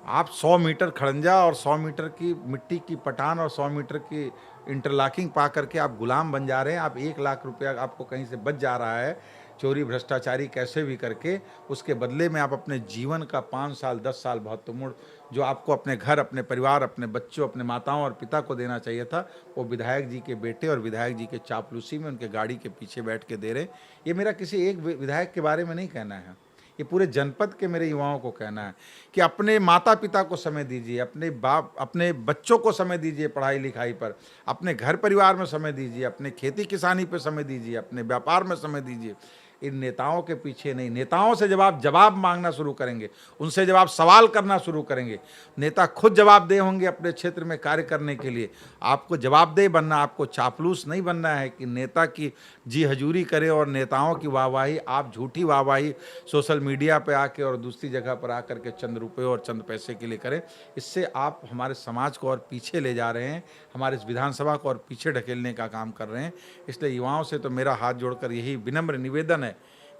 आप 100 मीटर खड़ंजा और 100 मीटर की मिट्टी की पटान और 100 मीटर की इंटरलॉकिंग पा करके आप गुलाम बन जा रहे हैं। आप 1 लाख रुपया आपको कहीं से बच जा रहा है, चोरी भ्रष्टाचारी कैसे भी करके, उसके बदले में आप अपने जीवन का 5 साल 10 साल बहुतमूल जो आपको अपने घर, अपने परिवार, अपने बच्चों, अपने माताओं और पिता को देना चाहिए था, वो विधायक जी के बेटे और विधायक जी के चापलूसी में उनके गाड़ी के पीछे बैठ के दे रहे। ये मेरा किसी एक विधायक के बारे में नहीं कहना है, ये पूरे जनपद के मेरे युवाओं को कहना है कि अपने माता पिता को समय दीजिए, अपने बच्चों को समय दीजिए पढ़ाई लिखाई पर, अपने घर परिवार में समय दीजिए, अपने खेती किसानी पर समय दीजिए, अपने व्यापार में समय दीजिए। इन नेताओं के पीछे नहीं। नेताओं से जब आप जवाब मांगना शुरू करेंगे, उनसे जब आप सवाल करना शुरू करेंगे, नेता खुद जवाबदेह होंगे अपने क्षेत्र में कार्य करने के लिए। आपको जवाबदेह बनना, आपको चापलूस नहीं बनना है कि नेता की जी हजूरी करे और नेताओं की वाहवाही, आप झूठी वाहवाही सोशल मीडिया पे आके और दूसरी जगह पर आकर के चंद रुपये और चंद पैसे के लिए करें। इससे आप हमारे समाज को और पीछे ले जा रहे हैं, हमारे इस विधानसभा को और पीछे ढकेलने का काम कर रहे हैं। इसलिए युवाओं से तो मेरा हाथ जोड़कर यही विनम्र निवेदन है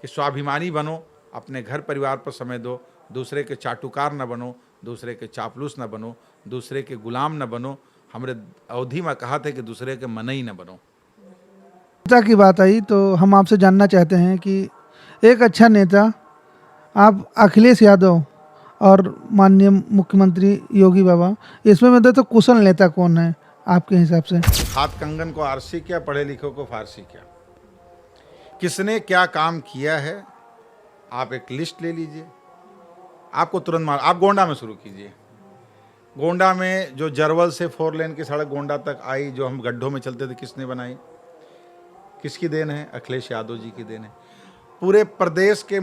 कि स्वाभिमानी बनो, अपने घर परिवार पर समय दो, दूसरे के चाटुकार न बनो, दूसरे के चापलूस न बनो, दूसरे के गुलाम न बनो। हमरे अवधि में कहा था कि दूसरे के मनई न बनो। नेता की बात आई तो हम आपसे जानना चाहते हैं कि एक अच्छा नेता आप अखिलेश यादव और माननीय मुख्यमंत्री योगी बाबा, इसमें मतलब तो कुशल नेता कौन है आपके हिसाब से? हाथ कंगन को आरसी क्या, पढ़े लिखे को फारसी क्या, किसने क्या काम किया है आप एक लिस्ट ले लीजिए, आपको तुरंत आप गोंडा में शुरू कीजिए। गोंडा में जो जरवल से 4 लेन की सड़क गोंडा तक आई, जो हम गड्ढों में चलते थे, किसने बनाई? किसकी देन है? अखिलेश यादव जी की देन है। पूरे प्रदेश के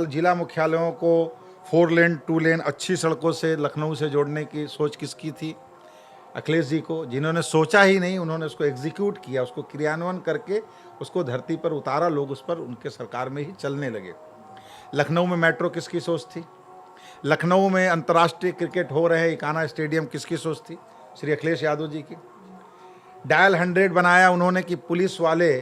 जिला मुख्यालयों को 4 लेन 2 लेन अच्छी सड़कों से लखनऊ से जोड़ने की सोच किसकी थी? अखिलेश जी को। जिन्होंने सोचा ही नहीं, उन्होंने उसको एग्जीक्यूट किया, उसको क्रियान्वयन करके उसको धरती पर उतारा, लोग उस पर उनके सरकार में ही चलने लगे। लखनऊ में मेट्रो किसकी सोच थी? लखनऊ में अंतर्राष्ट्रीय क्रिकेट हो रहे इकाना स्टेडियम किसकी सोच थी? श्री अखिलेश यादव जी की। डायल 100 बनाया उन्होंने कि पुलिस वाले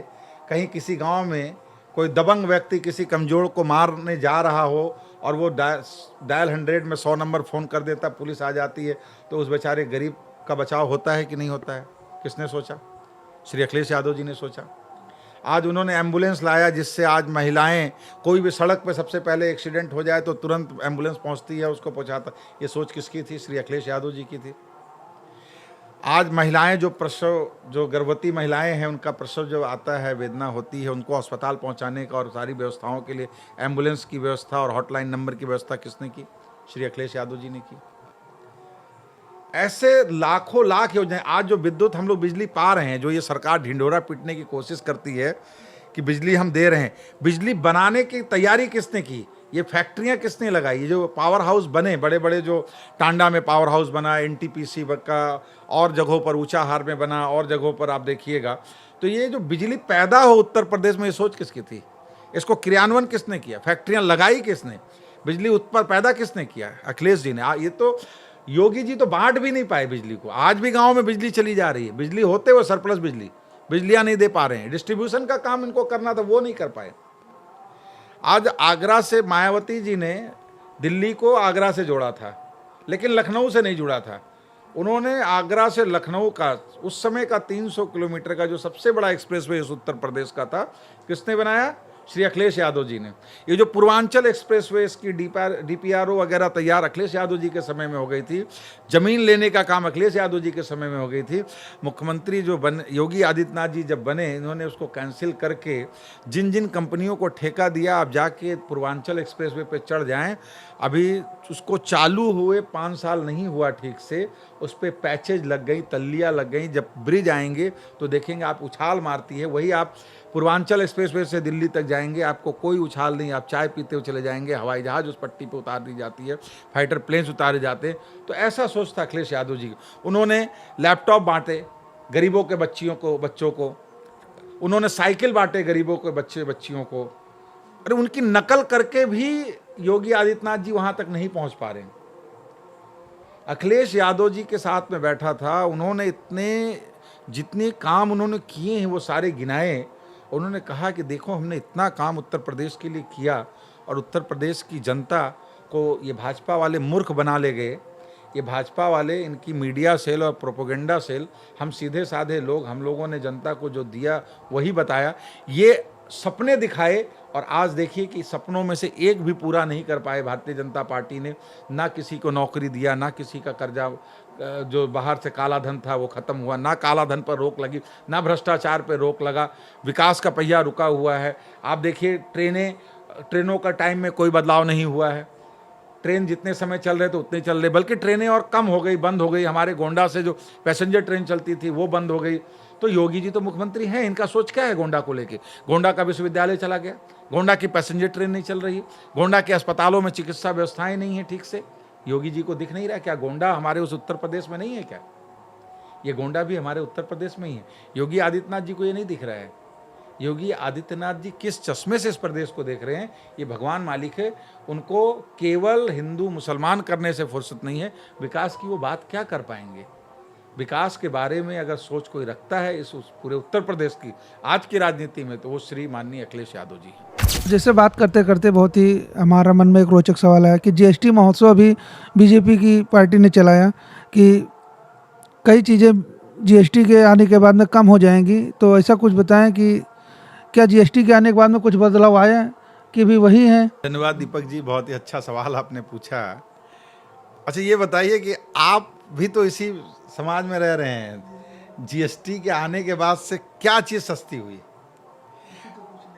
कहीं किसी गांव में कोई दबंग व्यक्ति किसी कमजोर को मारने जा रहा हो और वो डायल 100 में 100 नंबर फ़ोन कर देता, पुलिस आ जाती है, तो उस बेचारे गरीब का बचाव होता है कि नहीं होता है? किसने सोचा? श्री अखिलेश यादव जी ने सोचा। आज उन्होंने एम्बुलेंस लाया जिससे आज महिलाएं, कोई भी सड़क पे सबसे पहले एक्सीडेंट हो जाए तो तुरंत एम्बुलेंस पहुंचती है, उसको पहुंचाता। ये सोच किसकी थी? श्री अखिलेश यादव जी की थी। आज महिलाएं जो गर्भवती महिलाएं हैं, उनका प्रसव जब आता है, वेदना होती है, उनको अस्पताल पहुंचाने का और सारी व्यवस्थाओं के लिए एम्बुलेंस की व्यवस्था और हॉटलाइन नंबर की व्यवस्था किसने की? श्री अखिलेश यादव जी ने की। ऐसे लाखों लाख योजनाएं। आज जो विद्युत हम लोग बिजली पा रहे हैं, जो ये सरकार ढिंढोरा पीटने की कोशिश करती है कि बिजली हम दे रहे हैं, बिजली बनाने की तैयारी किसने की? ये फैक्ट्रियां किसने लगाई? ये जो पावर हाउस बने, बड़े बड़े, जो टांडा में पावर हाउस बना, एनटीपीसी का और जगहों पर, ऊंचाहार में बना और जगहों पर आप देखिएगा, तो ये जो बिजली पैदा हो उत्तर प्रदेश में, ये सोच किसकी थी? इसको क्रियान्वयन किसने किया? फैक्ट्रियां लगाई किसने? बिजली उत्पन्न पैदा किसने किया? अखिलेश जी ने। ये तो योगी जी तो बांट भी नहीं पाए बिजली को। आज भी गांव में बिजली चली जा रही है, बिजली होते हुए सरप्लस बिजलियां नहीं दे पा रहे हैं। डिस्ट्रीब्यूशन का काम इनको करना था, वो नहीं कर पाए। आज आगरा से मायावती जी ने दिल्ली को आगरा से जोड़ा था, लेकिन लखनऊ से नहीं जुड़ा था। उन्होंने आगरा से लखनऊ का उस समय का 300 किलोमीटर का जो सबसे बड़ा एक्सप्रेसवे इस उत्तर प्रदेश का था, किसने बनाया? श्री अखिलेश यादव जी ने। ये जो पूर्वांचल एक्सप्रेसवे, इसकी डीपीआरओ वगैरह तैयार अखिलेश यादव जी के समय में हो गई थी। जमीन लेने का काम अखिलेश यादव जी के समय में हो गई थी। मुख्यमंत्री जो योगी आदित्यनाथ जी जब बने, इन्होंने उसको कैंसिल करके जिन जिन कंपनियों को ठेका दिया, आप जाके पूर्वांचल एक्सप्रेसवे पे चढ़ जाएं, अभी उसको चालू हुए 5 साल नहीं हुआ ठीक से, उस पर पैचेज लग गई, तल्लियाँ लग गई। जब ब्रिज आएंगे तो देखेंगे आप उछाल मारती है। वही आप पूर्वांचल एक्सप्रेसवे से दिल्ली तक जाएंगे, आपको कोई उछाल नहीं, आप चाय पीते हुए चले जाएंगे। हवाई जहाज़ उस पट्टी पे उतार दी जाती है, फाइटर प्लेन्स उतारे जाते हैं। तो ऐसा सोच था अखिलेश यादव जी की। उन्होंने लैपटॉप बांटे गरीबों के बच्चों को, उन्होंने साइकिल बांटे गरीबों के बच्चियों को। अरे उनकी नकल करके भी योगी आदित्यनाथ जी वहां तक नहीं पहुंच पा रहे। अखिलेश यादव जी के साथ में बैठा था, उन्होंने जितने काम उन्होंने किए हैं वो सारे गिनाए। उन्होंने कहा कि देखो, हमने इतना काम उत्तर प्रदेश के लिए किया और उत्तर प्रदेश की जनता को ये भाजपा वाले मूर्ख बना ले गए। ये भाजपा वाले, इनकी मीडिया सेल और प्रोपोगेंडा सेल, हम सीधे साधे लोग, हम लोगों ने जनता को जो दिया वही बताया। ये सपने दिखाए और आज देखिए कि सपनों में से एक भी पूरा नहीं कर पाए भारतीय जनता पार्टी ने। ना किसी को नौकरी दिया, ना किसी का कर्जा जो बाहर से काला धन था वो ख़त्म हुआ, ना काला धन पर रोक लगी, ना भ्रष्टाचार पर रोक लगा। विकास का पहिया रुका हुआ है। आप देखिए ट्रेनों का टाइम में कोई बदलाव नहीं हुआ है। ट्रेन जितने समय चल रहे थे उतने चल रहे, बल्कि ट्रेनें और कम हो गई, बंद हो गई। हमारे गोंडा से जो पैसेंजर ट्रेन चलती थी वो बंद हो गई। तो योगी जी तो मुख्यमंत्री हैं, इनका सोच क्या है गोंडा को लेके? गोंडा का विश्वविद्यालय चला गया, गोंडा की पैसेंजर ट्रेन नहीं चल रही, गोंडा के अस्पतालों में चिकित्सा व्यवस्थाएं नहीं है ठीक से। योगी जी को दिख नहीं रहा क्या गोंडा हमारे उस उत्तर प्रदेश में नहीं है क्या? ये गोंडा भी हमारे उत्तर प्रदेश में ही है। योगी आदित्यनाथ जी को ये नहीं दिख रहा है। योगी आदित्यनाथ जी किस चश्मे से इस प्रदेश को देख रहे हैं, ये भगवान मालिक है। उनको केवल हिंदू मुसलमान करने से फुर्सत नहीं है, विकास की वो बात क्या कर पाएंगे? विकास के बारे में अगर सोच कोई रखता है इस पूरे उत्तर प्रदेश की आज की राजनीति में, तो वो श्री माननीय अखिलेश यादव जी हैं। जैसे बात करते करते बहुत ही हमारा मन में एक रोचक सवाल आया कि जीएसटी महोत्सव अभी बीजेपी की पार्टी ने चलाया कि कई चीज़ें जीएसटी के आने के बाद में कम हो जाएंगी, तो ऐसा कुछ बताएं कि क्या जीएसटी के आने के बाद में कुछ बदलाव आए हैं कि भी वही हैं? धन्यवाद दीपक जी, बहुत ही अच्छा सवाल आपने पूछा। अच्छा ये बताइए कि आप भी तो इसी समाज में रह रहे हैं, जीएसटी के आने के बाद से क्या चीज़ सस्ती हुई?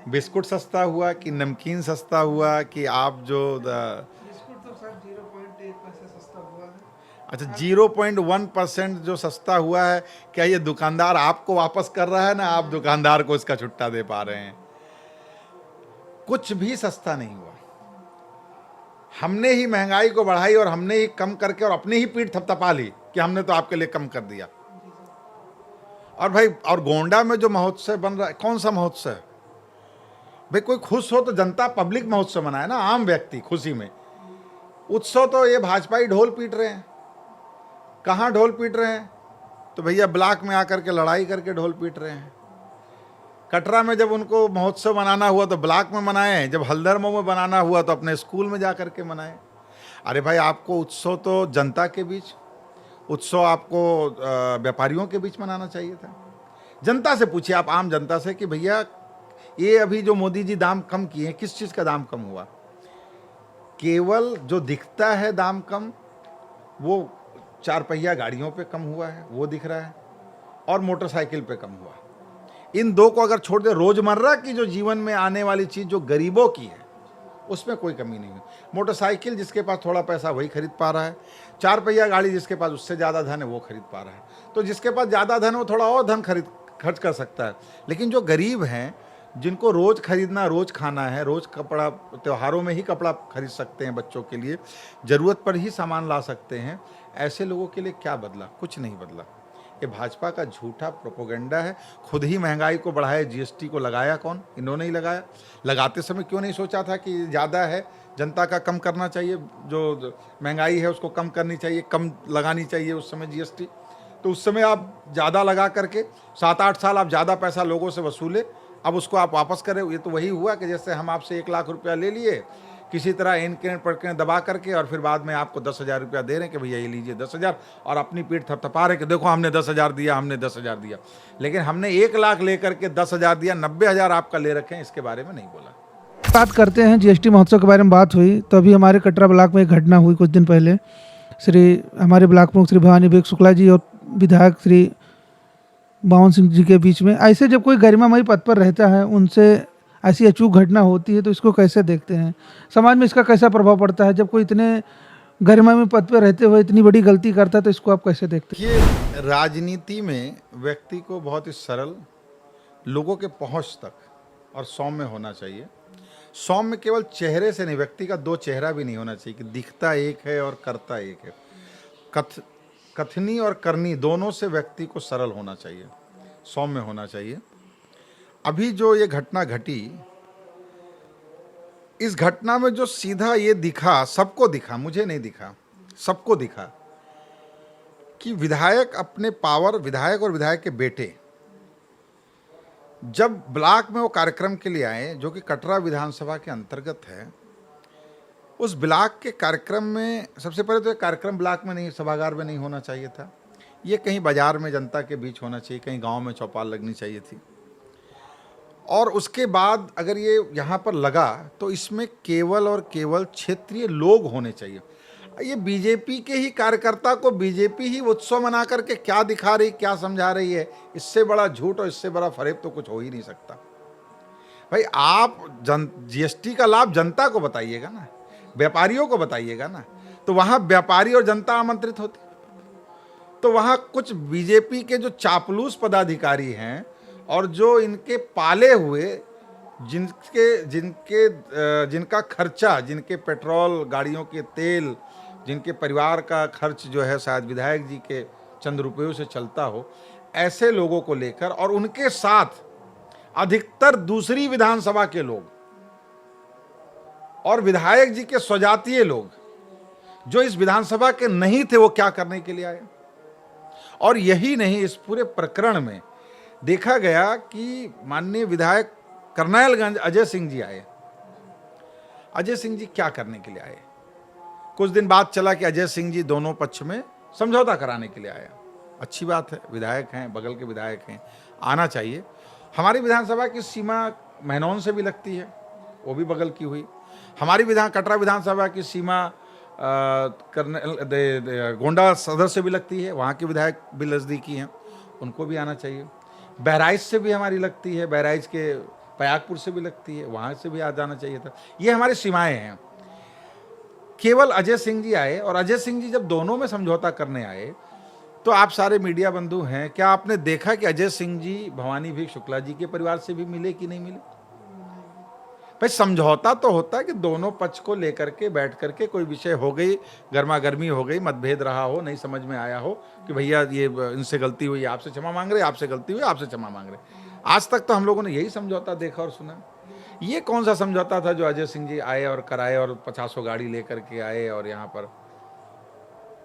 बिस्कुट सस्ता हुआ कि नमकीन सस्ता हुआ कि आप जो बिस्कुट तो सर 0.1 पैसे सस्ता हुआ है। अच्छा 0.1% जो सस्ता हुआ है, क्या ये दुकानदार आपको वापस कर रहा है ना आप दुकानदार को इसका छुट्टा दे पा रहे हैं? कुछ भी सस्ता नहीं हुआ। हमने ही महंगाई को बढ़ाई और हमने ही कम करके और अपनी ही पीठ थपथपा ली कि हमने तो आपके लिए कम कर दिया। और भाई, और गोंडा में जो महोत्सव बन रहा है, कौन सा महोत्सव है भाई? कोई खुश हो तो जनता पब्लिक महोत्सव मनाए ना, आम व्यक्ति खुशी में। उत्सव तो ये भाजपाई ढोल पीट रहे हैं। कहाँ ढोल पीट रहे हैं? तो भैया ब्लॉक में आकर के लड़ाई करके ढोल पीट रहे हैं। कटरा में जब उनको महोत्सव मनाना हुआ तो ब्लॉक में मनाए, जब हल्दरमऊ में बनाना हुआ तो अपने स्कूल में जा कर के मनाए। अरे भाई, आपको उत्सव तो जनता के बीच, उत्सव आपको व्यापारियों के बीच मनाना चाहिए था। जनता से पूछिए, आप आम जनता से, कि भैया ये अभी जो मोदी जी दाम कम किए, किस चीज़ का दाम कम हुआ? केवल जो दिखता है दाम कम, वो 4 पहिया गाड़ियों पे कम हुआ है, वो दिख रहा है, और मोटरसाइकिल पे कम हुआ। इन दो को अगर छोड़ दे, रोजमर्रा की जो जीवन में आने वाली चीज़ जो गरीबों की है, उसमें कोई कमी नहीं है। मोटरसाइकिल जिसके पास थोड़ा पैसा वही खरीद पा रहा है, 4 पहिया गाड़ी जिसके पास उससे ज़्यादा धन है वो खरीद पा रहा है। तो जिसके पास ज़्यादा धन है वो थोड़ा और धन खर्च कर सकता है। लेकिन जो गरीब हैं, जिनको रोज़ खरीदना, रोज़ खाना है, रोज़ कपड़ा, त्योहारों में ही कपड़ा खरीद सकते हैं, बच्चों के लिए ज़रूरत पर ही सामान ला सकते हैं, ऐसे लोगों के लिए क्या बदला? कुछ नहीं बदला। ये भाजपा का झूठा प्रोपोगेंडा है। खुद ही महंगाई को बढ़ाया, जीएसटी को लगाया कौन? इन्होंने ही लगाया। लगाते समय क्यों नहीं सोचा था कि ज़्यादा है, जनता का कम करना चाहिए, जो महंगाई है उसको कम करनी चाहिए, कम लगानी चाहिए उस समय जीएसटी? तो उस समय आप ज़्यादा लगा करके 7-8 साल आप ज़्यादा पैसा लोगों से वसूले, अब उसको आप वापस करें। ये तो वही हुआ कि जैसे हम आपसे 1 लाख रुपया ले लिए, किसी तरह एन पटके दबा करके, और फिर बाद में आपको 10,000 रुपया दे रहे हैं कि भैया ये लीजिए 10,000, और अपनी पीठ थपथपा रहे कि देखो हमने 10,000 दिया, हमने 10,000 दिया। लेकिन हमने 1 लाख लेकर के 10,000 दिया, 90,000 आपका ले रखे हैं, इसके बारे में नहीं बोला। बात करते हैं जीएसटी महोत्सव के बारे में। बात हुई तो अभी हमारे कटरा ब्लॉक में एक घटना हुई कुछ दिन पहले। हमारे ब्लॉक प्रमुख श्री भवानी बेग शुक्ला जी और विधायक श्री बावन सिंह जी के बीच में, ऐसे जब कोई गरिमामयी पद पर रहता है, उनसे ऐसी अचूक घटना होती है, तो इसको कैसे देखते हैं? समाज में इसका कैसा प्रभाव पड़ता है? जब कोई इतने गरिमामय पद पर रहते हुए इतनी बड़ी गलती करता है, तो इसको आप कैसे देखते हैं? ये राजनीति में व्यक्ति को बहुत ही सरल, लोगों के पहुंच तक और सौम्य होना चाहिए। सौम्य केवल चेहरे से नहीं, व्यक्ति का 2 चेहरा भी नहीं होना चाहिए कि दिखता एक है और करता एक है। कथनी और करनी दोनों से व्यक्ति को सरल होना चाहिए, सौम्य होना चाहिए। अभी जो ये घटना घटी, इस घटना में जो सीधा ये दिखा, सबको दिखा, मुझे नहीं दिखा, सबको दिखा कि विधायक अपने पावर, विधायक और विधायक के बेटे जब ब्लॉक में वो कार्यक्रम के लिए आए, जो कि कटरा विधानसभा के अंतर्गत है, उस ब्लॉक के कार्यक्रम में सबसे पहले तो ये कार्यक्रम ब्लॉक में नहीं, सभागार में नहीं होना चाहिए था। ये कहीं बाजार में जनता के बीच होना चाहिए, कहीं गांव में चौपाल लगनी चाहिए थी। और उसके बाद अगर ये यहाँ पर लगा तो इसमें केवल और केवल क्षेत्रीय लोग होने चाहिए। ये बीजेपी के ही कार्यकर्ता को बीजेपी ही उत्सव मना करके क्या दिखा रही, क्या समझा रही है, इससे बड़ा झूठ और इससे बड़ा फरेब तो कुछ हो ही नहीं सकता। भाई आप जीएसटी का लाभ जनता को बताइएगा ना, व्यापारियों को बताइएगा ना। तो वहाँ व्यापारी और जनता आमंत्रित होती, तो वहाँ कुछ बीजेपी के जो चापलूस पदाधिकारी हैं और जो इनके पाले हुए, जिनका खर्चा, जिनके पेट्रोल गाड़ियों के तेल, जिनके परिवार का खर्च जो है शायद विधायक जी के चंद रुपयों से चलता हो, ऐसे लोगों को लेकर और उनके साथ अधिकतर दूसरी विधानसभा के लोग और विधायक जी के स्वजातीय लोग जो इस विधानसभा के नहीं थे, वो क्या करने के लिए आए। और यही नहीं, इस पूरे प्रकरण में देखा गया कि माननीय विधायक करनाइलगंज अजय सिंह जी आए। अजय सिंह जी क्या करने के लिए आए? कुछ दिन बाद चला कि अजय सिंह जी दोनों पक्ष में समझौता कराने के लिए आया। अच्छी बात है, विधायक हैं, बगल के विधायक हैं, आना चाहिए। हमारी विधानसभा की सीमा महनौन से भी लगती है, वो भी बगल की हुई। हमारी कटरा विधानसभा की सीमा गोंडा सदर से भी लगती है, वहाँ के विधायक भी नज़दीकी हैं, उनको भी आना चाहिए। बहराइच से भी हमारी लगती है, बहराइच के पयागपुर से भी लगती है, वहाँ से भी आ जाना चाहिए था। ये हमारी सीमाएं हैं। केवल अजय सिंह जी आए, और अजय सिंह जी जब दोनों में समझौता करने आए तो आप सारे मीडिया बंधु हैं, क्या आपने देखा कि अजय सिंह जी भवानी भीख शुक्ला जी के परिवार से भी मिले कि नहीं मिले? भाई समझौता तो होता है कि दोनों पक्ष को लेकर के बैठ करके कोई विषय हो गई, गर्मा गर्मी हो गई, मतभेद रहा हो, नहीं समझ में आया हो कि भैया ये इनसे गलती हुई, आपसे क्षमा मांग रहे, आपसे गलती हुई, आपसे क्षमा मांग रहे। आज तक तो हम लोगों ने यही समझौता देखा और सुना। ये कौन सा समझौता था जो अजय सिंह जी आए और कराए और 50 गाड़ी लेकर के आए और यहाँ पर?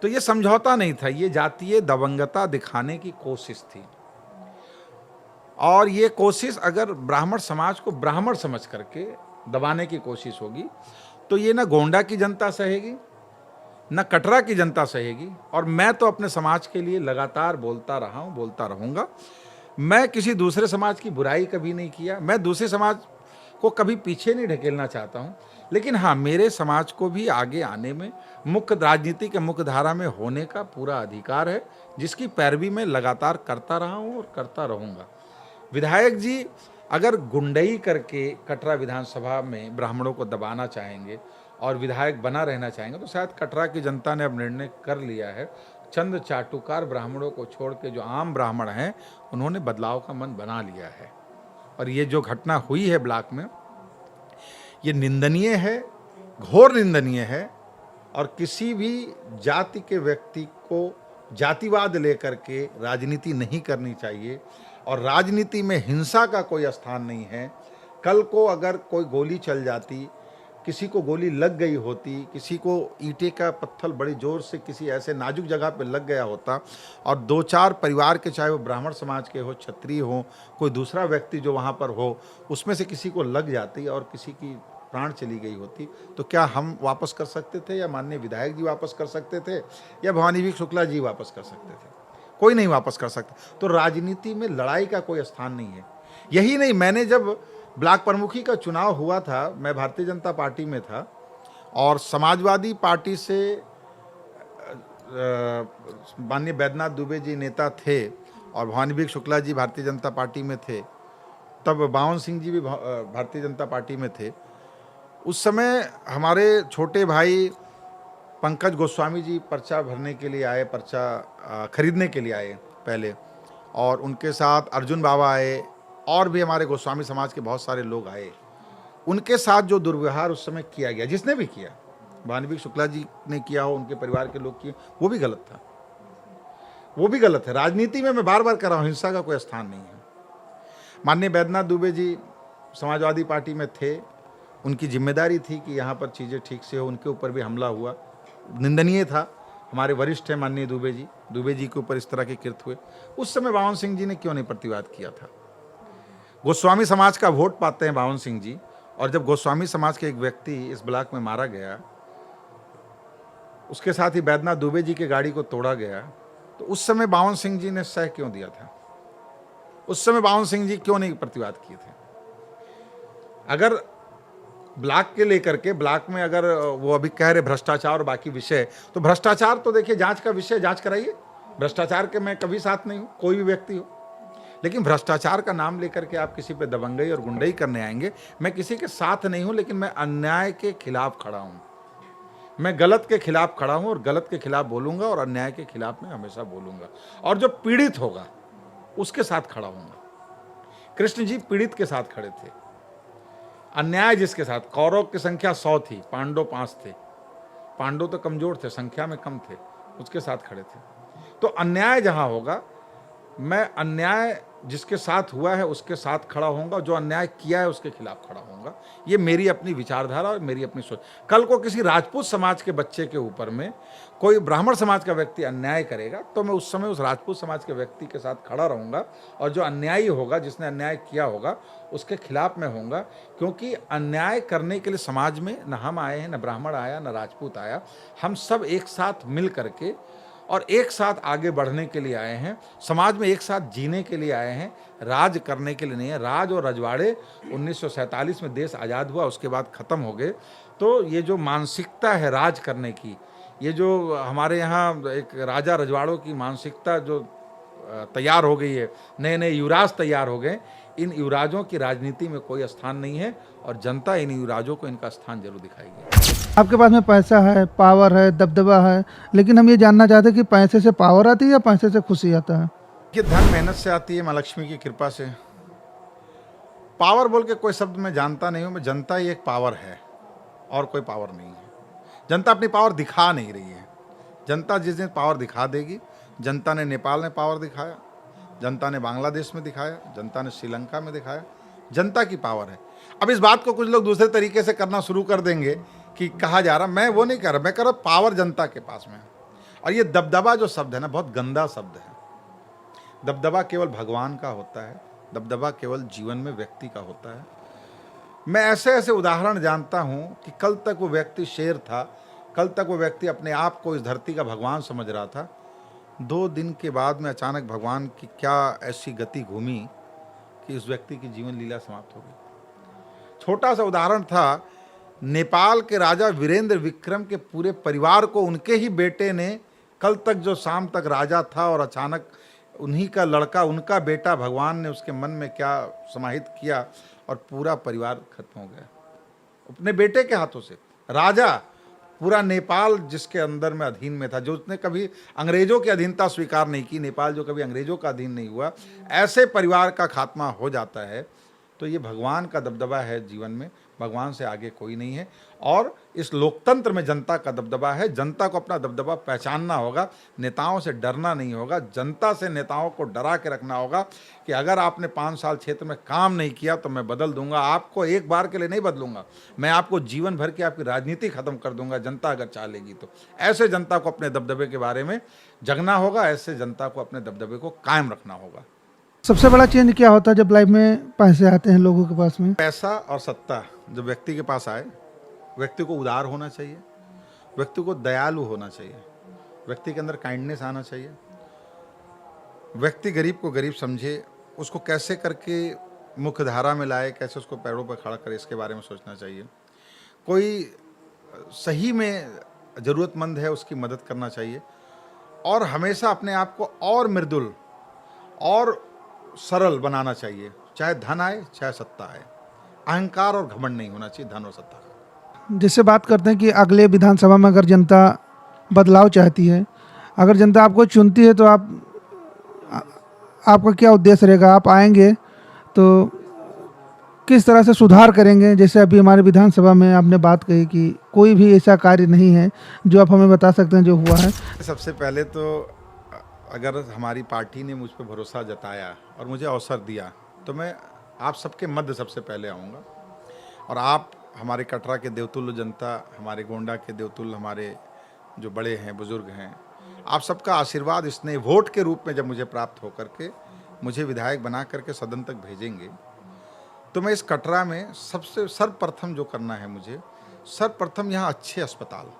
तो ये समझौता नहीं था, ये जातीय दबंगता दिखाने की कोशिश थी। और ये कोशिश अगर ब्राह्मण समाज को ब्राह्मण समझ करके दबाने की कोशिश होगी तो ये ना गोंडा की जनता सहेगी, ना कटरा की जनता सहेगी। और मैं तो अपने समाज के लिए लगातार बोलता रहा हूँ, बोलता रहूँगा। मैं किसी दूसरे समाज की बुराई कभी नहीं किया, मैं दूसरे समाज को कभी पीछे नहीं ढकेलना चाहता हूँ, लेकिन हाँ, मेरे समाज को भी आगे आने में, मुख्य राजनीति के मुख्य धारा में होने का पूरा अधिकार है, जिसकी पैरवी मैं लगातार करता रहा हूँ और करता रहूँगा। विधायक जी अगर गुंडई करके कटरा विधानसभा में ब्राह्मणों को दबाना चाहेंगे और विधायक बना रहना चाहेंगे तो शायद कटरा की जनता ने अब निर्णय कर लिया है। चंद चाटुकार ब्राह्मणों को छोड़ के जो आम ब्राह्मण हैं, उन्होंने बदलाव का मन बना लिया है। और ये जो घटना हुई है ब्लॉक में, ये निंदनीय है, घोर निंदनीय है। और किसी भी जाति के व्यक्ति को जातिवाद लेकर के राजनीति नहीं करनी चाहिए, और राजनीति में हिंसा का कोई स्थान नहीं है। कल को अगर कोई गोली चल जाती, किसी को गोली लग गई होती, किसी को ईंटे का पत्थर बड़ी जोर से किसी ऐसे नाजुक जगह पे लग गया होता और 2-4 परिवार के, चाहे वो ब्राह्मण समाज के हो, क्षत्रिय हो, कोई दूसरा व्यक्ति जो वहाँ पर हो, उसमें से किसी को लग जाती और किसी की प्राण चली गई होती, तो क्या हम वापस कर सकते थे, या माननीय विधायक जी वापस कर सकते थे, या भवानी भीख शुक्ला जी वापस कर सकते थे? कोई नहीं वापस कर सकता। तो राजनीति में लड़ाई का कोई स्थान नहीं है। यही नहीं, मैंने जब ब्लॉक प्रमुखी का चुनाव हुआ था, मैं भारतीय जनता पार्टी में था और समाजवादी पार्टी से माननीय बैद्यनाथ दुबे जी नेता थे और भवानी भीख शुक्ला जी भारतीय जनता पार्टी में थे, तब बावन सिंह जी भी भारतीय जनता पार्टी में थे। उस समय हमारे छोटे भाई पंकज गोस्वामी जी पर्चा भरने के लिए आए, पर्चा खरीदने के लिए आए पहले, और उनके साथ अर्जुन बाबा आए और भी हमारे गोस्वामी समाज के बहुत सारे लोग आए। उनके साथ जो दुर्व्यवहार उस समय किया गया, जिसने भी किया, भवानी भीख शुक्ला जी ने किया हो, उनके परिवार के लोग किए, वो भी गलत था, वो भी गलत है। राजनीति में मैं बार बार कह रहा हूँ, हिंसा का कोई स्थान नहीं है। माननीय बैद्यनाथ दुबे जी समाजवादी पार्टी में थे, उनकी जिम्मेदारी थी कि यहाँ पर चीज़ें ठीक से हो, उनके ऊपर भी हमला हुआ, निंदनीय था। हमारे वरिष्ठ हैं माननीय दुबे जी के ऊपर इस तरह के कृत्य हुए। उस समय बावन सिंह जी ने क्यों नहीं प्रतिवाद किया था? गोस्वामी समाज का वोट पाते हैं बावन सिंह जी, और जब गोस्वामी समाज के एक व्यक्ति इस ब्लॉक में मारा गया उसके साथ ही बैद्यनाथ दुबे जी की गाड़ी को तोड़ा गया, तो उस समय बावन सिंह जी ने सह क्यों दिया था? उस समय बावन सिंह जी क्यों नहीं प्रतिवाद किए थे? अगर ब्लॉक के लेकर के, ब्लॉक में अगर वो अभी कह रहे भ्रष्टाचार और बाकी विषय, तो भ्रष्टाचार तो देखिए जांच का विषय, जांच कराइए। भ्रष्टाचार के मैं कभी साथ नहीं हूं, कोई भी व्यक्ति हो, लेकिन भ्रष्टाचार का नाम लेकर के आप किसी पे दबंगई और गुंडई करने आएंगे। मैं किसी के साथ नहीं हूं, लेकिन मैं अन्याय के खिलाफ खड़ा हूं, मैं गलत के खिलाफ खड़ा हूं और गलत के खिलाफ बोलूंगा और अन्याय के खिलाफ मैं हमेशा बोलूंगा, और जो पीड़ित होगा उसके साथ खड़ा हूंगा। कृष्ण जी पीड़ित के साथ खड़े थे, अन्याय जिसके साथ, कौरव की संख्या 100 थी, पांडव 5 थे, पांडव तो कमजोर थे, संख्या में कम थे, उसके साथ खड़े थे। तो अन्याय जहां होगा, मैं अन्याय जिसके साथ हुआ है उसके साथ खड़ा होऊंगा, जो अन्याय किया है उसके खिलाफ खड़ा होऊंगा। ये मेरी अपनी विचारधारा और मेरी अपनी सोच। कल को किसी राजपूत समाज के बच्चे के ऊपर में कोई ब्राह्मण समाज का व्यक्ति अन्याय करेगा, तो मैं उस समय उस राजपूत समाज के व्यक्ति के साथ खड़ा रहूंगा, और जो अन्यायी होगा, जिसने अन्याय किया होगा, उसके खिलाफ मैं होऊंगा। क्योंकि अन्याय करने के लिए समाज में न हम आए हैं, न ब्राह्मण आया, न राजपूत आया, हम सब एक साथ मिल करके और एक साथ आगे बढ़ने के लिए आए हैं, समाज में एक साथ जीने के लिए आए हैं, राज करने के लिए नहीं है। राज और रजवाड़े 1947 में देश आज़ाद हुआ, उसके बाद ख़त्म हो गए। तो ये जो मानसिकता है राज करने की, ये जो हमारे यहाँ एक राजा रजवाड़ों की मानसिकता जो तैयार हो गई है, नए नए युवराज तैयार हो गए, इन युवराजों की राजनीति में कोई स्थान नहीं है, और जनता इन युवराजों को इनका स्थान जरूर दिखाएगी। आपके पास में पैसा है, पावर है, दबदबा है, लेकिन हम ये जानना चाहते हैं कि पैसे से पावर आती है या पैसे से खुशी आता है? ये धन मेहनत से आती है, माँ लक्ष्मी की कृपा से। पावर बोल के कोई शब्द मैं जानता नहीं हूँ। मैं, जनता ही एक पावर है और कोई पावर नहीं है। जनता अपनी पावर दिखा नहीं रही है। जनता जिस दिन पावर दिखा देगी, जनता ने नेपाल में पावर दिखाया, जनता ने बांग्लादेश में दिखाया, जनता ने श्रीलंका में दिखाया, जनता की पावर है। अब इस बात को कुछ लोग दूसरे तरीके से करना शुरू कर देंगे कि कहा जा रहा, मैं वो नहीं कर रहा, मैं कर रहा पावर जनता के पास में है। और ये दबदबा जो शब्द है ना, बहुत गंदा शब्द है। दबदबा केवल भगवान का होता है, दबदबा केवल जीवन में व्यक्ति का होता है। मैं ऐसे ऐसे उदाहरण जानता हूं कि कल तक वो व्यक्ति शेर था, कल तक वो व्यक्ति अपने आप को इस धरती का भगवान समझ रहा था। 2 दिन के बाद में अचानक भगवान की क्या ऐसी गति घूमी कि उस व्यक्ति की जीवन लीला समाप्त हो गई। छोटा सा उदाहरण था, नेपाल के राजा वीरेंद्र विक्रम के पूरे परिवार को उनके ही बेटे ने, कल तक जो शाम तक राजा था, और अचानक उन्हीं का लड़का, उनका बेटा, भगवान ने उसके मन में क्या समाहित किया और पूरा परिवार खत्म हो गया अपने बेटे के हाथों से। राजा, पूरा नेपाल जिसके अंदर में अधीन में था, जो उसने कभी अंग्रेजों की अधीनता स्वीकार नहीं की, नेपाल जो कभी अंग्रेजों का अधीन नहीं हुआ, ऐसे परिवार का खात्मा हो जाता है। तो ये भगवान का दबदबा है जीवन में, भगवान से आगे कोई नहीं है। और इस लोकतंत्र में जनता का दबदबा है। जनता को अपना दबदबा पहचानना होगा, नेताओं से डरना नहीं होगा, जनता से नेताओं को डरा के रखना होगा कि अगर आपने 5 साल क्षेत्र में काम नहीं किया तो मैं बदल दूंगा, आपको एक बार के लिए नहीं बदलूंगा, मैं आपको जीवन भर की आपकी राजनीति खत्म कर दूंगा, जनता अगर चाह लेगी तो। ऐसे जनता को अपने दबदबे के बारे में जगना होगा, ऐसे जनता को अपने दबदबे को कायम रखना होगा। सबसे बड़ा चेंज क्या होता है जब लाइफ में पैसे आते हैं लोगों के पास में? पैसा और सत्ता जब व्यक्ति के पास आए, व्यक्ति को उदार होना चाहिए, व्यक्ति को दयालु होना चाहिए, व्यक्ति के अंदर काइंडनेस आना चाहिए, व्यक्ति गरीब को गरीब समझे, उसको कैसे करके मुख्य धारा में लाए, कैसे उसको पैरों पर खड़ा करे, इसके बारे में सोचना चाहिए। कोई सही में ज़रूरतमंद है उसकी मदद करना चाहिए, और हमेशा अपने आप को और मृदुल और सरल बनाना चाहिए, चाहे धन आए चाहे सत्ता आए। अहंकार और घमंड नहीं होना चाहिए धन और सत्ता का। जिससे बात करते हैं कि अगले विधानसभा में अगर जनता बदलाव चाहती है, अगर जनता आपको चुनती है, तो आपका क्या उद्देश्य रहेगा? आप आएंगे तो किस तरह से सुधार करेंगे? जैसे अभी हमारे विधानसभा में आपने बात कही कि कोई भी ऐसा कार्य नहीं है जो आप हमें बता सकते हैं जो हुआ है। सबसे पहले तो अगर हमारी पार्टी ने मुझ पर भरोसा जताया और मुझे अवसर दिया, तो मैं आप सबके मध्य सबसे पहले आऊँगा। और आप हमारे कटरा के देवतुल्य जनता, हमारे गोंडा के देवतुल्य, हमारे जो बड़े हैं, बुजुर्ग हैं, आप सबका आशीर्वाद, स्नेह, वोट के रूप में जब मुझे प्राप्त होकर के मुझे विधायक बना करके सदन तक भेजेंगे, तो मैं इस कटरा में सबसे सर्वप्रथम जो करना है मुझे, सर्वप्रथम यहाँ अच्छे अस्पताल,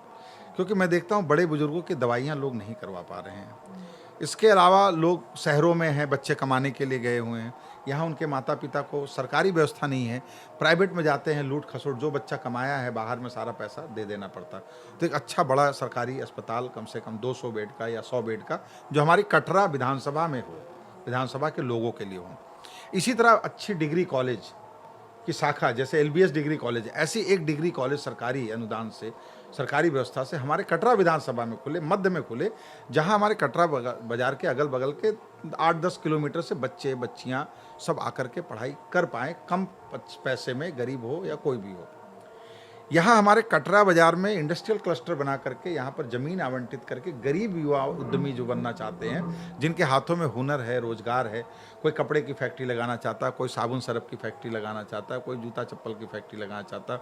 क्योंकि मैं देखता हूँ बड़े बुजुर्गों की दवाइयाँ लोग नहीं करवा पा रहे हैं। इसके अलावा लोग शहरों में हैं, बच्चे कमाने के लिए गए हुए हैं, यहाँ उनके माता पिता को सरकारी व्यवस्था नहीं है, प्राइवेट में जाते हैं, लूट खसोट जो बच्चा कमाया है बाहर में सारा पैसा दे देना पड़ता। तो एक अच्छा बड़ा सरकारी अस्पताल कम से कम 200 बेड का या 100 बेड का जो हमारी कटरा विधानसभा में हो, विधानसभा के लोगों के लिए हो। इसी तरह अच्छी डिग्री कॉलेज की शाखा जैसे एलबीएस डिग्री कॉलेज, ऐसी एक डिग्री कॉलेज सरकारी अनुदान से, सरकारी व्यवस्था से हमारे कटरा विधानसभा में खुले, मध्य में खुले, जहां हमारे कटरा बाजार के अगल बगल के 8-10 किलोमीटर से बच्चे बच्चियां सब आकर के पढ़ाई कर पाएँ, कम पैसे में, गरीब हो या कोई भी हो। यहाँ हमारे कटरा बाजार में इंडस्ट्रियल क्लस्टर बना करके यहाँ पर ज़मीन आवंटित करके गरीब युवा उद्यमी जो बनना चाहते हैं, जिनके हाथों में हुनर है, रोजगार है, कोई कपड़े की फैक्ट्री लगाना चाहता है, कोई साबुन सरफ की फैक्ट्री लगाना चाहता है, कोई जूता चप्पल की फैक्ट्री लगाना चाहता है,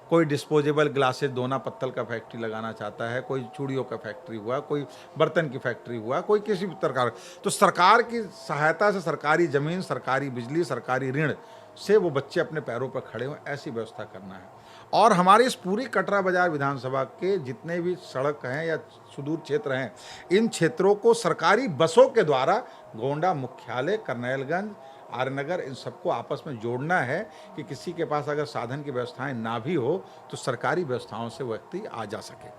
कोई डिस्पोजेबल ग्लासेस दोना पत्तल का फैक्ट्री लगाना चाहता है, कोई चूड़ियों का फैक्ट्री हुआ, कोई बर्तन की फैक्ट्री हुआ, कोई किसी भी प्रकार। तो सरकार की सहायता से सरकारी ज़मीन, सरकारी बिजली, सरकारी ऋण से वो बच्चे अपने पैरों पर खड़े हों, ऐसी व्यवस्था करना है। और हमारे इस पूरी कटरा बाजार विधानसभा के जितने भी सड़क हैं या सुदूर क्षेत्र हैं, इन क्षेत्रों को सरकारी बसों के द्वारा गोंडा मुख्यालय, करनैलगंज, आर्यनगर, इन सबको आपस में जोड़ना है कि किसी के पास अगर साधन की व्यवस्थाएं ना भी हो तो सरकारी व्यवस्थाओं से व्यक्ति आ जा सके।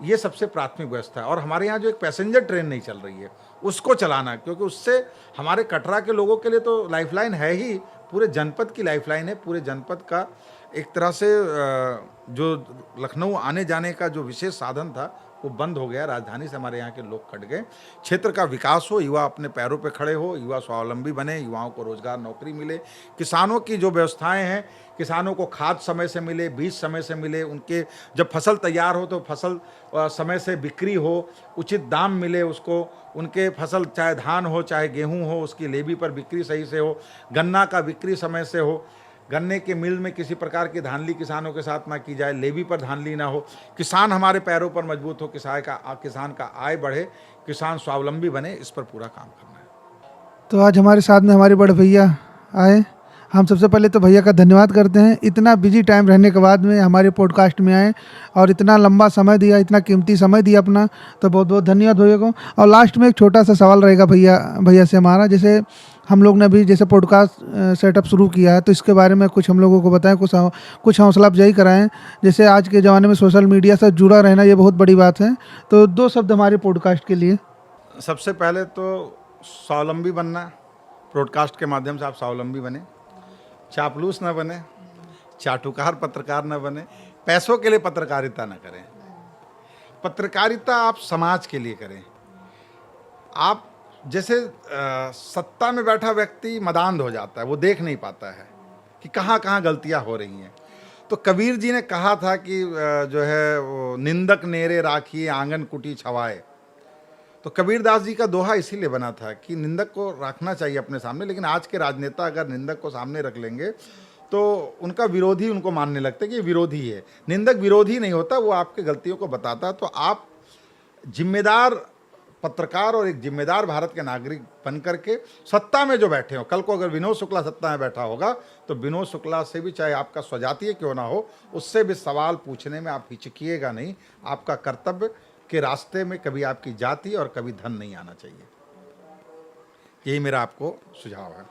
ये सबसे प्राथमिक व्यवस्था है। और हमारे यहाँ जो एक पैसेंजर ट्रेन नहीं चल रही है उसको चलाना, क्योंकि उससे हमारे कटरा के लोगों के लिए तो लाइफलाइन है ही, पूरे जनपद की लाइफलाइन है। पूरे जनपद का एक तरह से जो लखनऊ आने जाने का जो विशेष साधन था वो बंद हो गया, राजधानी से हमारे यहाँ के लोग कट गए। क्षेत्र का विकास हो, युवा अपने पैरों पे खड़े हो, युवा स्वावलंबी बने, युवाओं को रोजगार नौकरी मिले, किसानों की जो व्यवस्थाएं हैं, किसानों को खाद समय से मिले, बीज समय से मिले, उनके जब फसल तैयार हो तो फसल समय से बिक्री हो, उचित दाम मिले उसको, उनके फसल चाहे धान हो चाहे गेहूँ हो उसकी लेवी पर बिक्री सही से हो, गन्ना का बिक्री समय से हो, गन्ने के मिल में किसी प्रकार की धांधली किसानों के साथ ना की जाए, लेवी पर धांधली ना हो, किसान हमारे पैरों पर मजबूत हो, किसान का आय बढ़े, किसान स्वावलंबी बने, इस पर पूरा काम करना है। तो आज हमारे साथ में हमारे बड़े भैया आए। हम सबसे पहले तो भैया का धन्यवाद करते हैं, इतना बिजी टाइम रहने के बाद में हमारे पॉडकास्ट में आए और इतना लंबा समय दिया, इतना कीमती समय दिया अपना, तो बहुत बहुत धन्यवाद भैया को। और लास्ट में एक छोटा सा सवाल रहेगा भैया से हमारा, जैसे हम लोग ने भी जैसे पॉडकास्ट सेटअप शुरू किया है तो इसके बारे में कुछ हम लोगों को बताएं, कुछ हौसला अफजाई कराएं। जैसे आज के ज़माने में सोशल मीडिया से जुड़ा रहना ये बहुत बड़ी बात है, तो 2 शब्द हमारे पॉडकास्ट के लिए। सबसे पहले तो स्वावलंबी बनना, पॉडकास्ट के माध्यम से आप स्वावलंबी बने, चापलूस न बने, चाटुकार पत्रकार न बने, पैसों के लिए पत्रकारिता न करें। पत्रकारिता आप समाज के लिए करें। आप जैसे सत्ता में बैठा व्यक्ति मदांध हो जाता है, वो देख नहीं पाता है कि कहाँ कहाँ गलतियाँ हो रही हैं। तो कबीर जी ने कहा था कि जो है वो निंदक नेरे राखिए आंगन कुटी छवाए। तो कबीरदास जी का दोहा इसीलिए बना था कि निंदक को रखना चाहिए अपने सामने, लेकिन आज के राजनेता अगर निंदक को सामने रख लेंगे तो उनका विरोधी उनको मानने लगता है कि ये विरोधी है। निंदक विरोधी नहीं होता, वो आपके गलतियों को बताता है। तो आप जिम्मेदार पत्रकार और एक जिम्मेदार भारत के नागरिक बन करके सत्ता में जो बैठे हो, कल को अगर विनोद शुक्ला सत्ता में बैठा होगा तो विनोद शुक्ला से भी, चाहे आपका स्वजातीय क्यों ना हो, उससे भी सवाल पूछने में आप हिचकिएगा नहीं। आपका कर्तव्य के रास्ते में कभी आपकी जाति और कभी धन नहीं आना चाहिए। यही मेरा आपको सुझाव है।